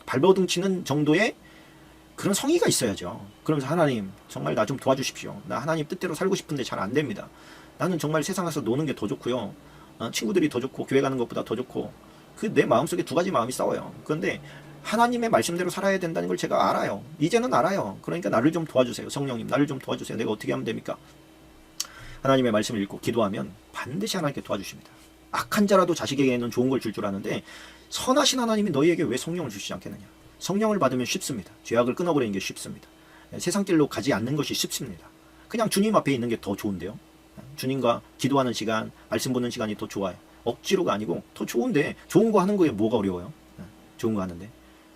[SPEAKER 1] 발버둥 치는 정도의 그런 성의가 있어야죠. 그러면서 하나님 정말 나 좀 도와주십시오. 나 하나님 뜻대로 살고 싶은데 잘 안 됩니다. 나는 정말 세상에서 노는 게 더 좋고요. 친구들이 더 좋고 교회 가는 것보다 더 좋고, 그 내 마음속에 두 가지 마음이 싸워요. 그런데 하나님의 말씀대로 살아야 된다는 걸 제가 알아요. 이제는 알아요. 그러니까 나를 좀 도와주세요. 성령님 나를 좀 도와주세요. 내가 어떻게 하면 됩니까? 하나님의 말씀을 읽고 기도하면 반드시 하나님께 도와주십니다. 악한 자라도 자식에게는 좋은 걸 줄 줄 아는데 선하신 하나님이 너희에게 왜 성령을 주시지 않겠느냐. 성령을 받으면 쉽습니다. 죄악을 끊어버리는 게 쉽습니다. 세상 길로 가지 않는 것이 쉽습니다. 그냥 주님 앞에 있는 게 더 좋은데요. 주님과 기도하는 시간, 말씀 보는 시간이 더 좋아요. 억지로가 아니고 더 좋은데, 좋은 거 하는 거에 뭐가 어려워요? 좋은 거 하는데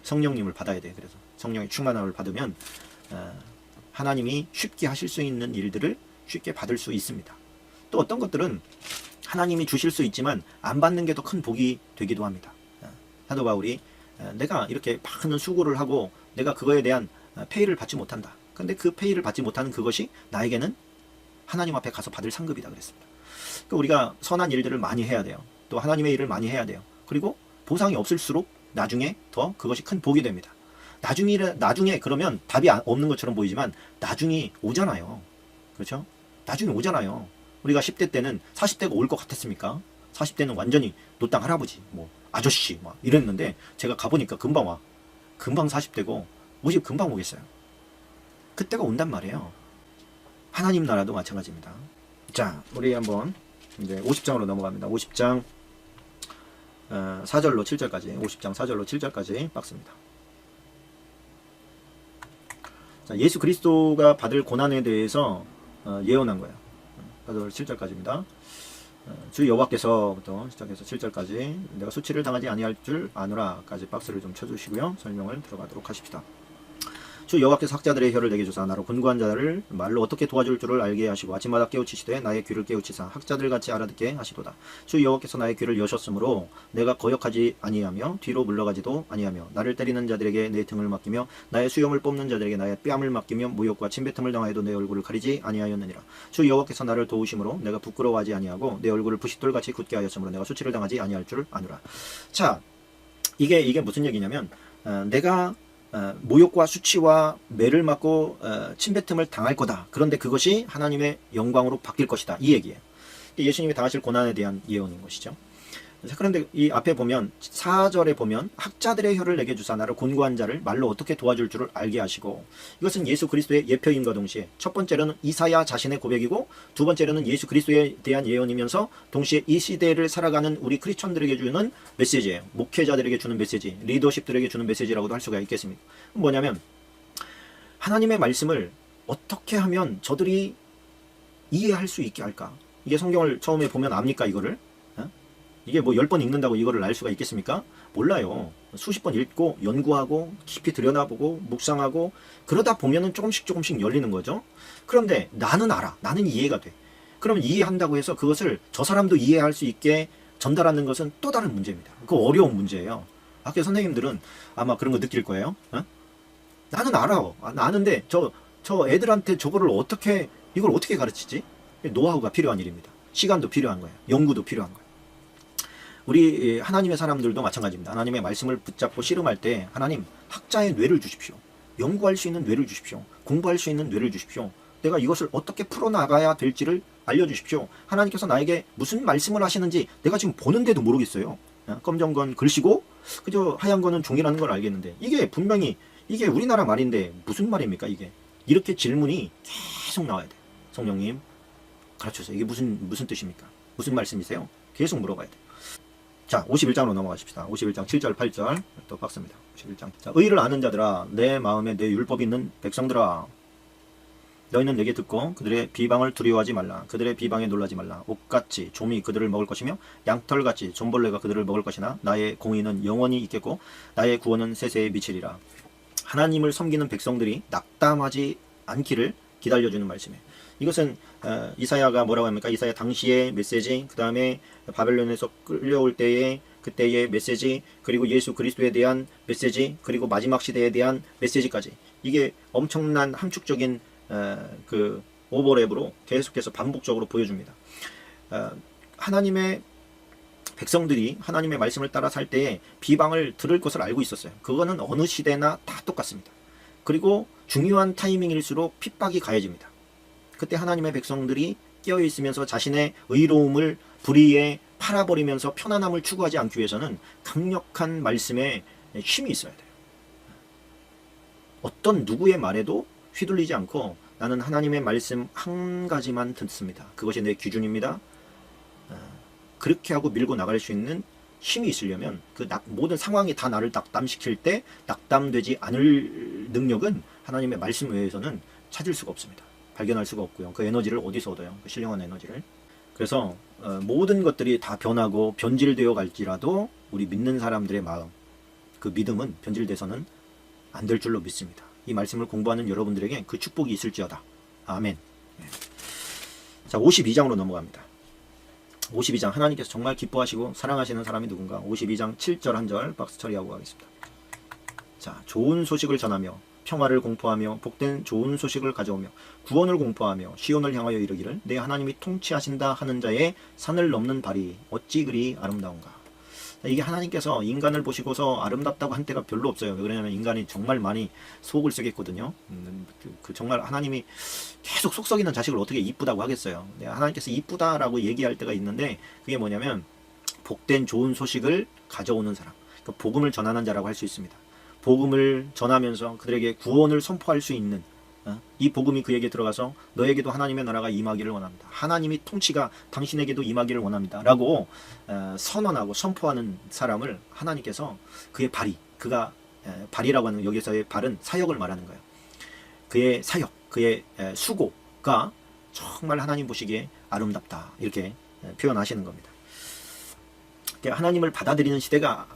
[SPEAKER 1] 성령님을 받아야 돼. 그래서 성령의 충만함을 받으면 하나님이 쉽게 하실 수 있는 일들을 쉽게 받을 수 있습니다. 또 어떤 것들은 하나님이 주실 수 있지만 안 받는 게 더 큰 복이 되기도 합니다. 사도 바울이 내가 이렇게 많은 수고를 하고 내가 그거에 대한 페이를 받지 못한다. 근데 그 페이를 받지 못하는 그것이 나에게는 하나님 앞에 가서 받을 상급이다 그랬습니다. 그러니까 우리가 선한 일들을 많이 해야 돼요. 또 하나님의 일을 많이 해야 돼요. 그리고 보상이 없을수록 나중에 더 그것이 큰 복이 됩니다. 나중에 그러면 답이 없는 것처럼 보이지만 나중이 오잖아요. 그렇죠? 나중에 오잖아요. 우리가 10대 때는 40대가 올 것 같았습니까? 40대는 완전히 노땅 할아버지, 뭐 아저씨 막 이랬는데 제가 가보니까 금방 와. 금방 40대고 50 금방 오겠어요. 그때가 온단 말이에요. 하나님 나라도 마찬가지입니다. 자, 우리 한번 이제 50장으로 넘어갑니다. 50장 4절로 7절까지 50장 4절로 7절까지 박스입니다. 자, 예수 그리스도가 받을 고난에 대해서 예언한 거예요. 4절 7절까지입니다. 주 여호와께서부터 시작해서 7절까지 내가 수치를 당하지 아니할 줄 아노라까지 박스를 좀 쳐주시고요. 설명을 들어가도록 하십시다. 주 여호와께서 학자들의 혀를 내게 주사 나로 곤고한 자를 말로 어떻게 도와줄 줄을 알게 하시고 아침마다 깨우치시되 나의 귀를 깨우치사 학자들같이 알아듣게 하시도다. 주 여호와께서 나의 귀를 여셨으므로 내가 거역하지 아니하며 뒤로 물러가지도 아니하며 나를 때리는 자들에게 내 등을 맡기며 나의 수염을 뽑는 자들에게 나의 뺨을 맡기며 모욕과 침뱉음을 당하여도 내 얼굴을 가리지 아니하였느니라. 주 여호와께서 나를 도우심으로 내가 부끄러워하지 아니하고 내 얼굴을 부싯돌같이 굳게 하였으므로 내가 수치를 당하지 아니할 줄 아노라. 자, 이게 무슨 얘기냐면 내가 모욕과 수치와 매를 맞고 침뱉음을 당할 거다. 그런데 그것이 하나님의 영광으로 바뀔 것이다. 이 얘기예요. 예수님이 당하실 고난에 대한 예언인 것이죠. 그런데 이 앞에 보면 4절에 보면 학자들의 혀를 내게 주사 나를 곤고한 자를 말로 어떻게 도와줄 줄을 알게 하시고, 이것은 예수 그리스도의 예표임과 동시에 첫 번째로는 이사야 자신의 고백이고 두 번째로는 예수 그리스도에 대한 예언이면서 동시에 이 시대를 살아가는 우리 크리스천들에게 주는 메시지예요. 목회자들에게 주는 메시지, 리더십들에게 주는 메시지라고도 할 수가 있겠습니다. 뭐냐면 하나님의 말씀을 어떻게 하면 저들이 이해할 수 있게 할까? 이게 성경을 처음에 보면 압니까 이거를? 이게 뭐 10번 읽는다고 이거를 알 수가 있겠습니까? 몰라요. 수십 번 읽고 연구하고 깊이 들여다보고 묵상하고 그러다 보면은 조금씩 열리는 거죠. 그런데 나는 알아. 나는 이해가 돼. 그러면 이해한다고 해서 그것을 저 사람도 이해할 수 있게 전달하는 것은 또 다른 문제입니다. 그거 어려운 문제예요. 학교 선생님들은 아마 그런 거 느낄 거예요. 나는 알아. 아는데 저 애들한테 이걸 어떻게 가르치지? 노하우가 필요한 일입니다. 시간도 필요한 거예요. 연구도 필요한 거예요. 우리 하나님의 사람들도 마찬가지입니다. 하나님의 말씀을 붙잡고 씨름할 때 하나님 학자의 뇌를 주십시오. 연구할 수 있는 뇌를 주십시오. 공부할 수 있는 뇌를 주십시오. 내가 이것을 어떻게 풀어나가야 될지를 알려주십시오. 하나님께서 나에게 무슨 말씀을 하시는지 내가 지금 보는데도 모르겠어요. 검정 건 글씨고 그저 하얀 거는 종이라는 걸 알겠는데 이게 분명히 이게 우리나라 말인데 무슨 말입니까 이게? 이렇게 질문이 계속 나와야 돼요. 성령님 가르쳐주세요. 이게 무슨 뜻입니까? 무슨 말씀이세요? 계속 물어봐야 돼요. 자, 51장으로 넘어가십시다. 51장 7절 8절 또 박스입니다. 51장. 자, 의를 아는 자들아, 내 마음에 내 율법이 있는 백성들아, 너희는 내게 듣고 그들의 비방을 두려워하지 말라. 그들의 비방에 놀라지 말라. 옥같이 좀이 그들을 먹을 것이며 양털같이 좀벌레가 그들을 먹을 것이나 나의 공의는 영원히 있겠고 나의 구원은 세세에 미치리라. 하나님을 섬기는 백성들이 낙담하지 않기를 기다려주는 말씀이에요. 이것은 이사야가 뭐라고 합니까? 이사야 당시의 메시지, 그 다음에 바벨론에서 끌려올 그때의 메시지, 그리고 예수 그리스도에 대한 메시지, 그리고 마지막 시대에 대한 메시지까지, 이게 엄청난 함축적인 그 오버랩으로 계속해서 반복적으로 보여줍니다. 하나님의 백성들이 하나님의 말씀을 따라 살 때에 비방을 들을 것을 알고 있었어요. 그거는 어느 시대나 다 똑같습니다. 그리고 중요한 타이밍일수록 핍박이 가해집니다. 그때 하나님의 백성들이 깨어있으면서 자신의 의로움을 불의에 팔아버리면서 편안함을 추구하지 않기 위해서는 강력한 말씀에 힘이 있어야 돼요. 어떤 누구의 말에도 휘둘리지 않고 나는 하나님의 말씀 한 가지만 듣습니다. 그것이 내 기준입니다. 그렇게 하고 밀고 나갈 수 있는 힘이 있으려면 그 모든 상황이 다 나를 낙담시킬 때 낙담되지 않을 능력은 하나님의 말씀 외에서는 찾을 수가 없습니다. 발견할 수가 없고요. 그 에너지를 어디서 얻어요? 그 신령한 에너지를. 그래서 모든 것들이 다 변하고 변질되어 갈지라도 우리 믿는 사람들의 마음, 그 믿음은 변질돼서는 안 될 줄로 믿습니다. 이 말씀을 공부하는 여러분들에게 그 축복이 있을지어다. 아멘. 자, 52장으로 넘어갑니다. 52장, 하나님께서 정말 기뻐하시고 사랑하시는 사람이 누군가? 52장 7절 한 절 박스 처리하고 가겠습니다. 자, 좋은 소식을 전하며 평화를 공포하며 복된 좋은 소식을 가져오며 구원을 공포하며 시온을 향하여 이르기를 내 하나님이 통치하신다 하는 자의 산을 넘는 발이 어찌 그리 아름다운가. 이게 하나님께서 인간을 보시고서 아름답다고 한 때가 별로 없어요. 왜 그러냐면 인간이 정말 많이 속을 쓰겠거든요. 정말 하나님이 계속 속 썩이는 자식을 어떻게 이쁘다고 하겠어요. 하나님께서 이쁘다라고 얘기할 때가 있는데 그게 뭐냐면 복된 좋은 소식을 가져오는 사람, 그러니까 복음을 전하는 자라고 할 수 있습니다. 복음을 전하면서 그들에게 구원을 선포할 수 있는 이 복음이 그에게 들어가서 너에게도 하나님의 나라가 임하기를 원합니다. 하나님이 통치가 당신에게도 임하기를 원합니다. 라고 선언하고 선포하는 사람을 하나님께서 그의 발이, 그가 발이라고 하는 여기서의 발은 사역을 말하는 거예요. 그의 사역, 그의 수고가 정말 하나님 보시기에 아름답다. 이렇게 표현하시는 겁니다. 하나님을 받아들이는 시대가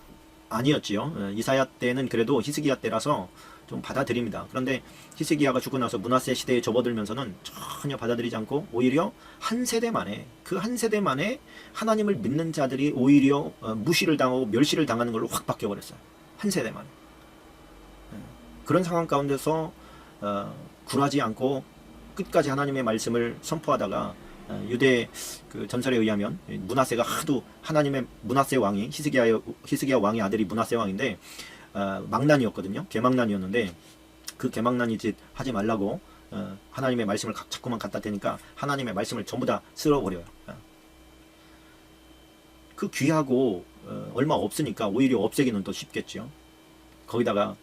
[SPEAKER 1] 아니었지요. 이사야 때는 그래도 히스기야 때라서 좀 받아들입니다. 그런데 히스기야가 죽고 나서 므낫세 시대에 접어들면서는 전혀 받아들이지 않고 오히려 한 세대 만에, 그 한 세대 만에 하나님을 믿는 자들이 오히려 무시를 당하고 멸시를 당하는 걸로 확 바뀌어버렸어요. 한 세대 만에. 그런 상황 가운데서 굴하지 않고 끝까지 하나님의 말씀을 선포하다가 유대 그 전설에 의하면 므낫세가 하도 하나님의 므낫세 왕이 히스기야 왕의 아들이 므낫세 왕인데 망난이었거든요. 개망난이었는데 그 개망난이 짓 하지 말라고 하나님의 말씀을 자꾸만 갖다 대니까 하나님의 말씀을 전부 다 쓸어버려요. 그 귀하고 얼마 없으니까 오히려 없애기는 더 쉽겠죠. 거기다가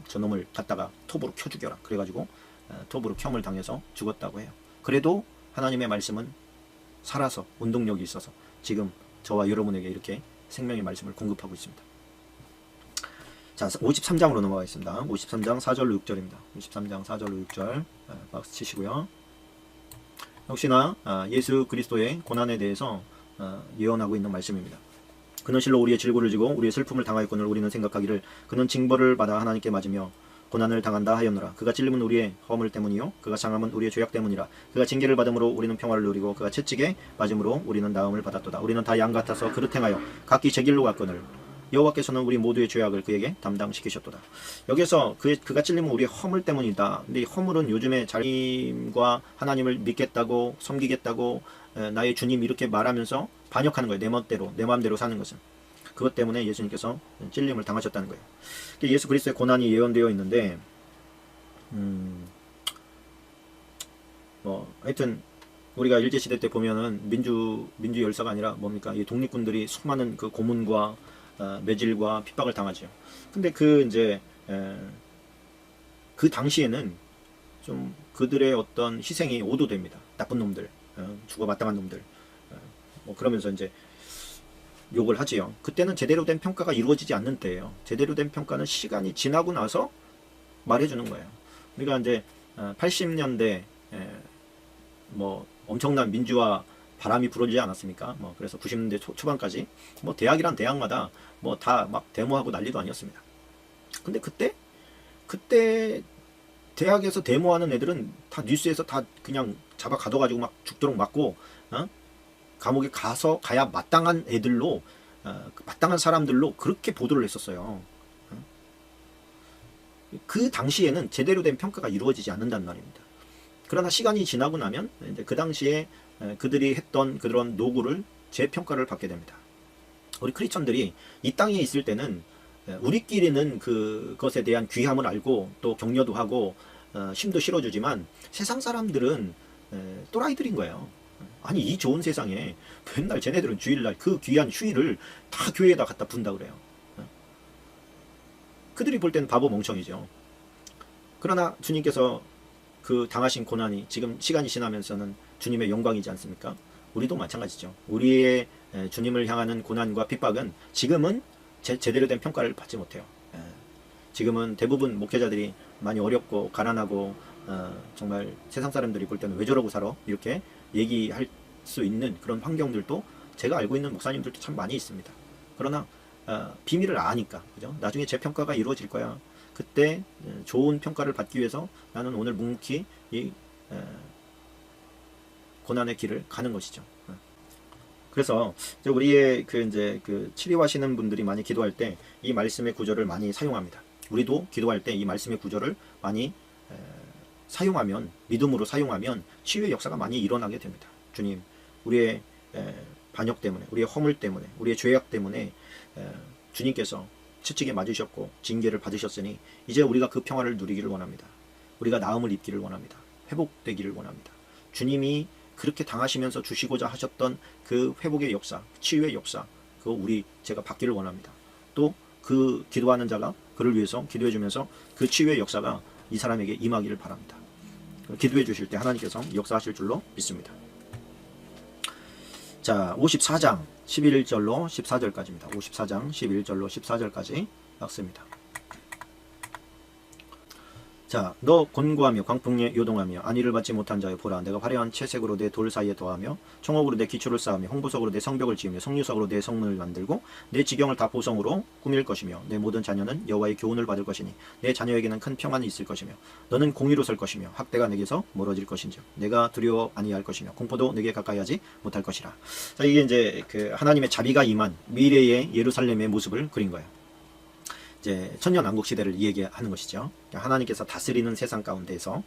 [SPEAKER 1] 저놈을 갖다가 톱으로 켜 죽여라. 그래가지고 톱으로 켬을 당해서 죽었다고 해요. 그래도 하나님의 말씀은 살아서 운동력이 있어서 지금 저와 여러분에게 이렇게 생명의 말씀을 공급하고 있습니다. 자, 53장으로 넘어가겠습니다. 53장 4절로 6절입니다. 53장 4절로 6절 박스 치시고요. 역시나 예수 그리스도의 고난에 대해서 예언하고 있는 말씀입니다. 그는 실로 우리의 질고를 지고 우리의 슬픔을 당하였거늘 우리는 생각하기를 그는 징벌을 받아 하나님께 맞으며 고난을 당한다 하였노라. 그가 찔림은 우리의 허물 때문이요 그가 상함은 우리의 죄악 때문이라. 그가 징계를 받음으로 우리는 평화를 누리고 그가 채찍에 맞음으로 우리는 나음을 받았도다. 우리는 다 양 같아서 그릇 행하여 각기 제 길로 갔거늘 여호와께서는 우리 모두의 죄악을 그에게 담당시키셨도다. 여기서 그가 찔림은 우리의 허물 때문이다. 근데 이 허물은 요즘에 자신과 하나님을 믿겠다고 섬기겠다고 나의 주님 이렇게 말하면서 반역하는 거예요. 내 마음대로 사는 것은. 그것 때문에 예수님께서 찔림을 당하셨다는 거예요. 예수 그리스도의 고난이 예언되어 있는데 하여튼 우리가 일제시대 때 보면은 민주 열사가 아니라 뭡니까? 이 독립군들이 수많은 그 고문과 매질과 핍박을 당하죠. 근데 그 당시에는 좀 그들의 어떤 희생이 오도됩니다. 나쁜 놈들, 죽어 마땅한 놈들, 그러면서 이제 욕을 하지요. 그때는 제대로 된 평가가 이루어지지 않는 때예요. 제대로 된 평가는 시간이 지나고 나서 말해주는 거예요. 우리가 이제 80년대 엄청난 민주화 바람이 불어지지 않았습니까? 그래서 90년대 초반까지 대학이란 대학마다 다 막 데모하고 난리도 아니었습니다. 근데 그때 대학에서 데모하는 애들은 다 뉴스에서 다 그냥 잡아 가둬가지고 막 죽도록 맞고 감옥에 가야 마땅한 애들로 마땅한 사람들로 그렇게 보도를 했었어요. 그 당시에는 제대로 된 평가가 이루어지지 않는다는 말입니다. 그러나 시간이 지나고 나면 이제 그 당시에 그들이 했던 그런 노고를 재평가를 받게 됩니다. 우리 크리스천들이 이 땅에 있을 때는 우리끼리는 그것에 대한 귀함을 알고 또 격려도 하고 힘도 실어주지만 세상 사람들은 또라이들인 거예요. 아니 이 좋은 세상에 맨날 쟤네들은 주일날 그 귀한 휴일을 다 교회에다 갖다 푼다 그래요. 그들이 볼 때는 바보 멍청이죠. 그러나 주님께서 그 당하신 고난이 지금 시간이 지나면서는 주님의 영광이지 않습니까? 우리도 마찬가지죠. 우리의 주님을 향하는 고난과 핍박은 지금은 제대로 된 평가를 받지 못해요. 지금은 대부분 목회자들이 많이 어렵고 가난하고 정말 세상 사람들이 볼 때는 왜 저러고 살아? 이렇게 얘기할 수 있는 그런 환경들도 제가 알고 있는 목사님들도 참 많이 있습니다. 그러나 비밀을 아니까 그죠? 나중에 재평가가 이루어질 거야. 그때 좋은 평가를 받기 위해서 나는 오늘 묵묵히 이 고난의 길을 가는 것이죠. 그래서 우리의 그 치료하시는 분들이 많이 기도할 때 이 말씀의 구절을 많이 사용합니다. 우리도 기도할 때 이 말씀의 구절을 많이 사용하면, 믿음으로 사용하면 치유의 역사가 많이 일어나게 됩니다. 주님, 우리의 반역 때문에, 우리의 허물 때문에, 우리의 죄악 때문에 주님께서 채찍에 맞으셨고 징계를 받으셨으니 이제 우리가 그 평화를 누리기를 원합니다. 우리가 나음을 입기를 원합니다. 회복되기를 원합니다. 주님이 그렇게 당하시면서 주시고자 하셨던 그 회복의 역사, 치유의 역사, 그거 제가 받기를 원합니다. 또 그 기도하는 자가 그를 위해서 기도해 주면서 그 치유의 역사가 이 사람에게 임하기를 바랍니다. 기도해 주실 때 하나님께서 역사하실 줄로 믿습니다. 자, 54장 11절로 14절까지입니다. 54장 11절로 14절까지 읽습니다. 자, 너 곤고하며 광풍에 요동하며 안위를 받지 못한 자여 보라, 내가 화려한 채색으로 내 돌 사이에 더하며 청옥으로 내 기초를 쌓으며 홍보석으로 내 성벽을 지으며 성류석으로 내 성문을 만들고 내 지경을 다 보성으로 꾸밀 것이며 내 모든 자녀는 여호와의 교훈을 받을 것이니 내 자녀에게는 큰 평안이 있을 것이며 너는 공의로 설 것이며 학대가 내게서 멀어질 것인즉 내가 두려워 아니할 것이며 공포도 내게 가까이 하지 못할 것이라. 자, 이게 이제 그 하나님의 자비가 임한 미래의 예루살렘의 모습을 그린 거예요. 이제 천년왕국 시대를 얘기하는 것이죠. 하나님께서 다스리는 세상 가운데에서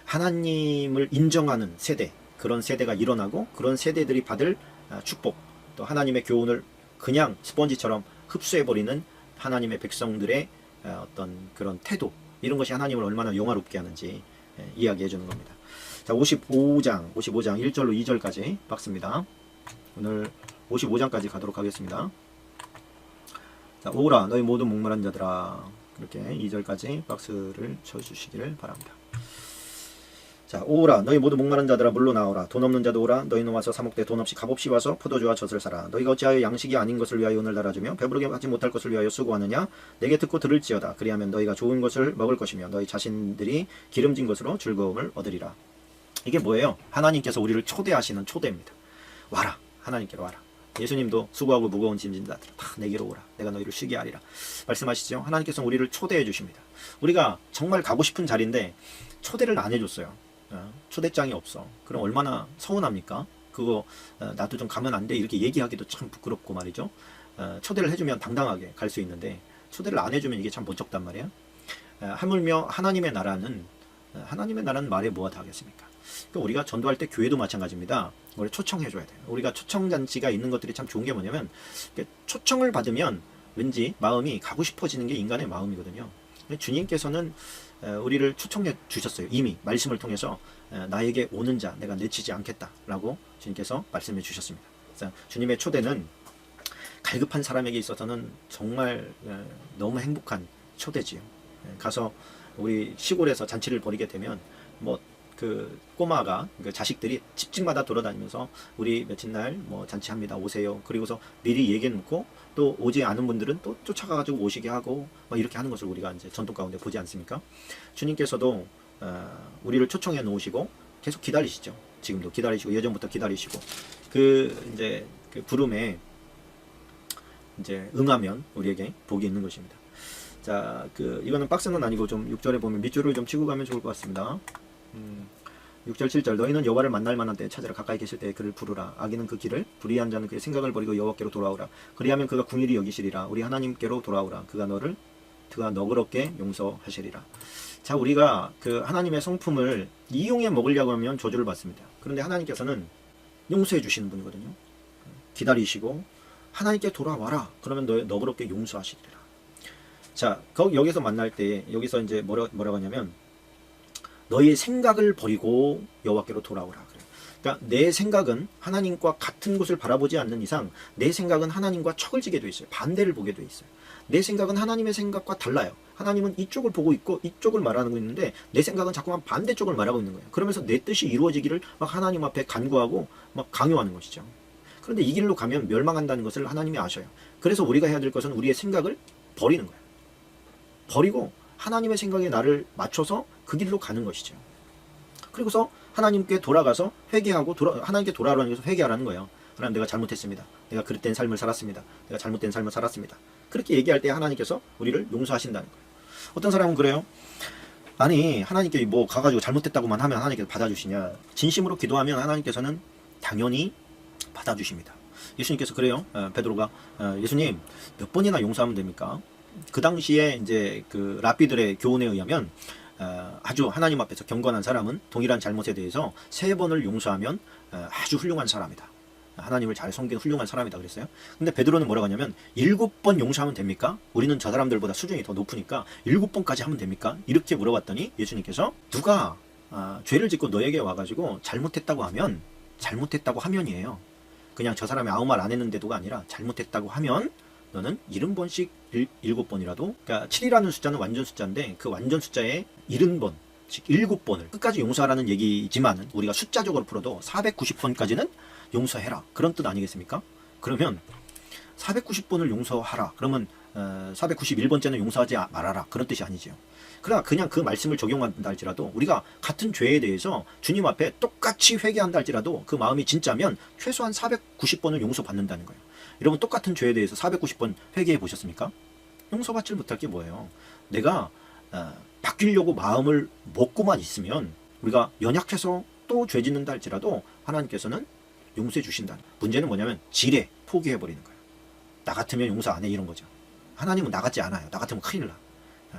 [SPEAKER 1] 하나님을 인정하는 세대, 그런 세대가 일어나고 그런 세대들이 받을 축복, 또 하나님의 교훈을 그냥 스펀지처럼 흡수해버리는 하나님의 백성들의 어떤 그런 태도, 이런 것이 하나님을 얼마나 영화롭게 하는지 이야기해 주는 겁니다. 자, 55장 1절로 2절까지 박습니다. 오늘 55장까지 가도록 하겠습니다. 자, 오라 너희 모두 목마른 자들아, 이렇게 2절까지 박스를 쳐주시기를 바랍니다. 자, 오라 너희 모두 목마른 자들아 물로 나오라, 돈 없는 자도 오라, 너희는 와서 사목대 돈 없이 값없이 와서 포도주와 젖을 사라. 너희가 어찌하여 양식이 아닌 것을 위하여 은을 달아주며 배부르게 하지 못할 것을 위하여 수고하느냐. 내게 듣고 들을지어다. 그리하면 너희가 좋은 것을 먹을 것이며 너희 자신들이 기름진 것으로 즐거움을 얻으리라. 이게 뭐예요? 하나님께서 우리를 초대하시는 초대입니다. 와라, 하나님께로 와라. 예수님도 수고하고 무거운 짐진 자들 다 내게로 오라, 내가 너희를 쉬게 하리라 말씀하시죠. 하나님께서 우리를 초대해 주십니다. 우리가 정말 가고 싶은 자리인데 초대를 안 해줬어요. 초대장이 없어. 그럼 얼마나 서운합니까? 그거 나도 좀 가면 안 돼, 이렇게 얘기하기도 참 부끄럽고 말이죠. 초대를 해주면 당당하게 갈 수 있는데 초대를 안 해주면 이게 참 번쩍단 말이야. 하물며 하나님의 나라는 말에 뭐가 다 하겠습니까? 그러니까 우리가 전도할 때 교회도 마찬가지입니다. 우리 초청해줘야 돼요. 우리가 초청잔치가 있는 것들이 참 좋은 게 뭐냐면 초청을 받으면 왠지 마음이 가고 싶어지는 게 인간의 마음이거든요. 주님께서는 우리를 초청해 주셨어요. 이미 말씀을 통해서 나에게 오는 자 내가 내치지 않겠다라고 주님께서 말씀해 주셨습니다. 그래서 주님의 초대는 갈급한 사람에게 있어서는 정말 너무 행복한 초대지요. 가서 우리 시골에서 잔치를 벌이게 되면 그 꼬마가, 그 자식들이 집집마다 돌아다니면서 우리 며칠 날 잔치합니다, 오세요. 그리고서 미리 얘기해 놓고 또 오지 않은 분들은 또 쫓아가가지고 오시게 하고 이렇게 하는 것을 우리가 이제 전통 가운데 보지 않습니까? 주님께서도 우리를 초청해 놓으시고 계속 기다리시죠. 지금도 기다리시고 예전부터 기다리시고 그 부름에 이제 응하면 우리에게 복이 있는 것입니다. 자, 이거는 박스는 아니고 좀 6절에 보면 밑줄을 좀 치고 가면 좋을 것 같습니다. 6절 7절 너희는 여호와를 만날 만한 때에 찾으라. 가까이 계실 때에 그를 부르라. 악인은 그 길을, 불의한 자는 그의 생각을 버리고 여호와께로 돌아오라. 그리하면 그가 궁일이 여기시리라. 우리 하나님께로 돌아오라. 그가 너그럽게 용서하시리라. 자, 우리가 그 하나님의 성품을 이용해 먹으려고 하면 저주를 받습니다. 그런데 하나님께서는 용서해 주시는 분이거든요. 기다리시고 하나님께 돌아와라. 그러면 너그럽게 용서하시리라. 자, 여기서 만날 때 여기서 이제 뭐라고 하냐면 너희의 생각을 버리고 여호와께로 돌아오라. 그러니까 내 생각은 하나님과 같은 곳을 바라보지 않는 이상 내 생각은 하나님과 척을 지게 돼 있어요. 반대를 보게 돼 있어요. 내 생각은 하나님의 생각과 달라요. 하나님은 이쪽을 보고 있고 이쪽을 말하고 있는데 내 생각은 자꾸만 반대쪽을 말하고 있는 거예요. 그러면서 내 뜻이 이루어지기를 막 하나님 앞에 간구하고 막 강요하는 것이죠. 그런데 이 길로 가면 멸망한다는 것을 하나님이 아셔요. 그래서 우리가 해야 될 것은 우리의 생각을 버리는 거예요. 버리고 하나님의 생각에 나를 맞춰서 그 길로 가는 것이죠. 그리고서 하나님께 돌아가서 회개하고 하나님께 돌아오라는 것을 회개하라는 거예요. 하나님, 내가 잘못했습니다. 내가 그릇된 삶을 살았습니다. 내가 잘못된 삶을 살았습니다. 그렇게 얘기할 때 하나님께서 우리를 용서하신다는 거예요. 어떤 사람은 그래요. 아니, 하나님께 가가지고 잘못했다고만 하면 하나님께서 받아주시냐. 진심으로 기도하면 하나님께서는 당연히 받아주십니다. 예수님께서 그래요. 베드로가 예수님 몇 번이나 용서하면 됩니까? 그 당시에 이제 그 랍비들의 교훈에 의하면 아주 하나님 앞에서 경건한 사람은 동일한 잘못에 대해서 3번을 용서하면 아주 훌륭한 사람이다. 하나님을 잘 섬기는 훌륭한 사람이다 그랬어요. 근데 베드로는 뭐라고 하냐면 7번 용서하면 됩니까? 우리는 저 사람들보다 수준이 더 높으니까 7번까지 하면 됩니까? 이렇게 물어봤더니 예수님께서 누가 죄를 짓고 너에게 와가지고 잘못했다고 하면이에요. 그냥 저 사람이 아무 말 안 했는데도가 아니라 잘못했다고 하면 너는 70번씩 7번이라도, 그러니까 7이라는 숫자는 완전 숫자인데 그 완전 숫자에 70번, 즉 7번을 끝까지 용서하라는 얘기지만 우리가 숫자적으로 풀어도 490번까지는 용서해라, 그런 뜻 아니겠습니까? 그러면 490번을 용서하라, 그러면 491번째는 용서하지 말아라, 그런 뜻이 아니죠. 그러나 그냥 그 말씀을 적용한다 할지라도 우리가 같은 죄에 대해서 주님 앞에 똑같이 회개한다 할지라도 그 마음이 진짜면 최소한 490번을 용서받는다는 거예요. 여러분, 똑같은 죄에 대해서 490번 회개해 보셨습니까? 용서받지 못할 게 뭐예요? 내가 바뀌려고 마음을 먹고만 있으면 우리가 연약해서 또 죄 짓는다 할지라도 하나님께서는 용서해 주신다는. 문제는 뭐냐면 지레 포기해 버리는 거예요. 나 같으면 용서 안 해, 이런 거죠. 하나님은 나 같지 않아요. 나 같으면 큰일 나.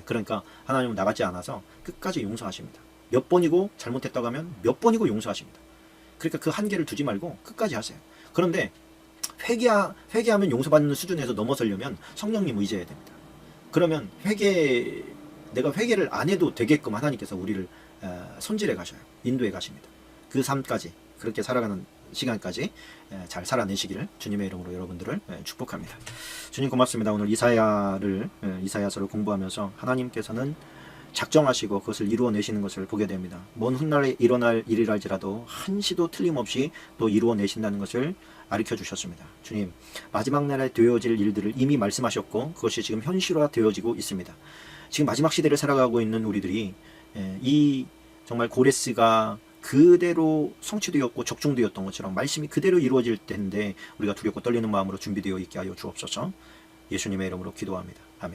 [SPEAKER 1] 그러니까 하나님은 나 같지 않아서 끝까지 용서하십니다. 몇 번이고 잘못했다고 하면 몇 번이고 용서하십니다. 그러니까 그 한계를 두지 말고 끝까지 하세요. 그런데 회개하면 용서받는 수준에서 넘어서려면 성령님 의지해야 됩니다. 그러면 내가 회개를 안 해도 되게끔 하나님께서 우리를 손질해 가셔요. 인도해 가십니다. 그 삶까지, 그렇게 살아가는 시간까지 잘 살아내시기를 주님의 이름으로 여러분들을 축복합니다. 주님 고맙습니다. 오늘 이사야서를 공부하면서 하나님께서는 작정하시고 그것을 이루어내시는 것을 보게 됩니다. 먼 훗날에 일어날 일이랄지라도 한시도 틀림없이 또 이루어내신다는 것을 가르쳐 주셨습니다. 주님, 마지막 날에 되어질 일들을 이미 말씀하셨고 그것이 지금 현실화되어지고 있습니다. 지금 마지막 시대를 살아가고 있는 우리들이 이 정말 고레스가 그대로 성취되었고 적중되었던 것처럼 말씀이 그대로 이루어질 텐데 우리가 두렵고 떨리는 마음으로 준비되어 있게 하여 주옵소서. 예수님의 이름으로 기도합니다. 아멘.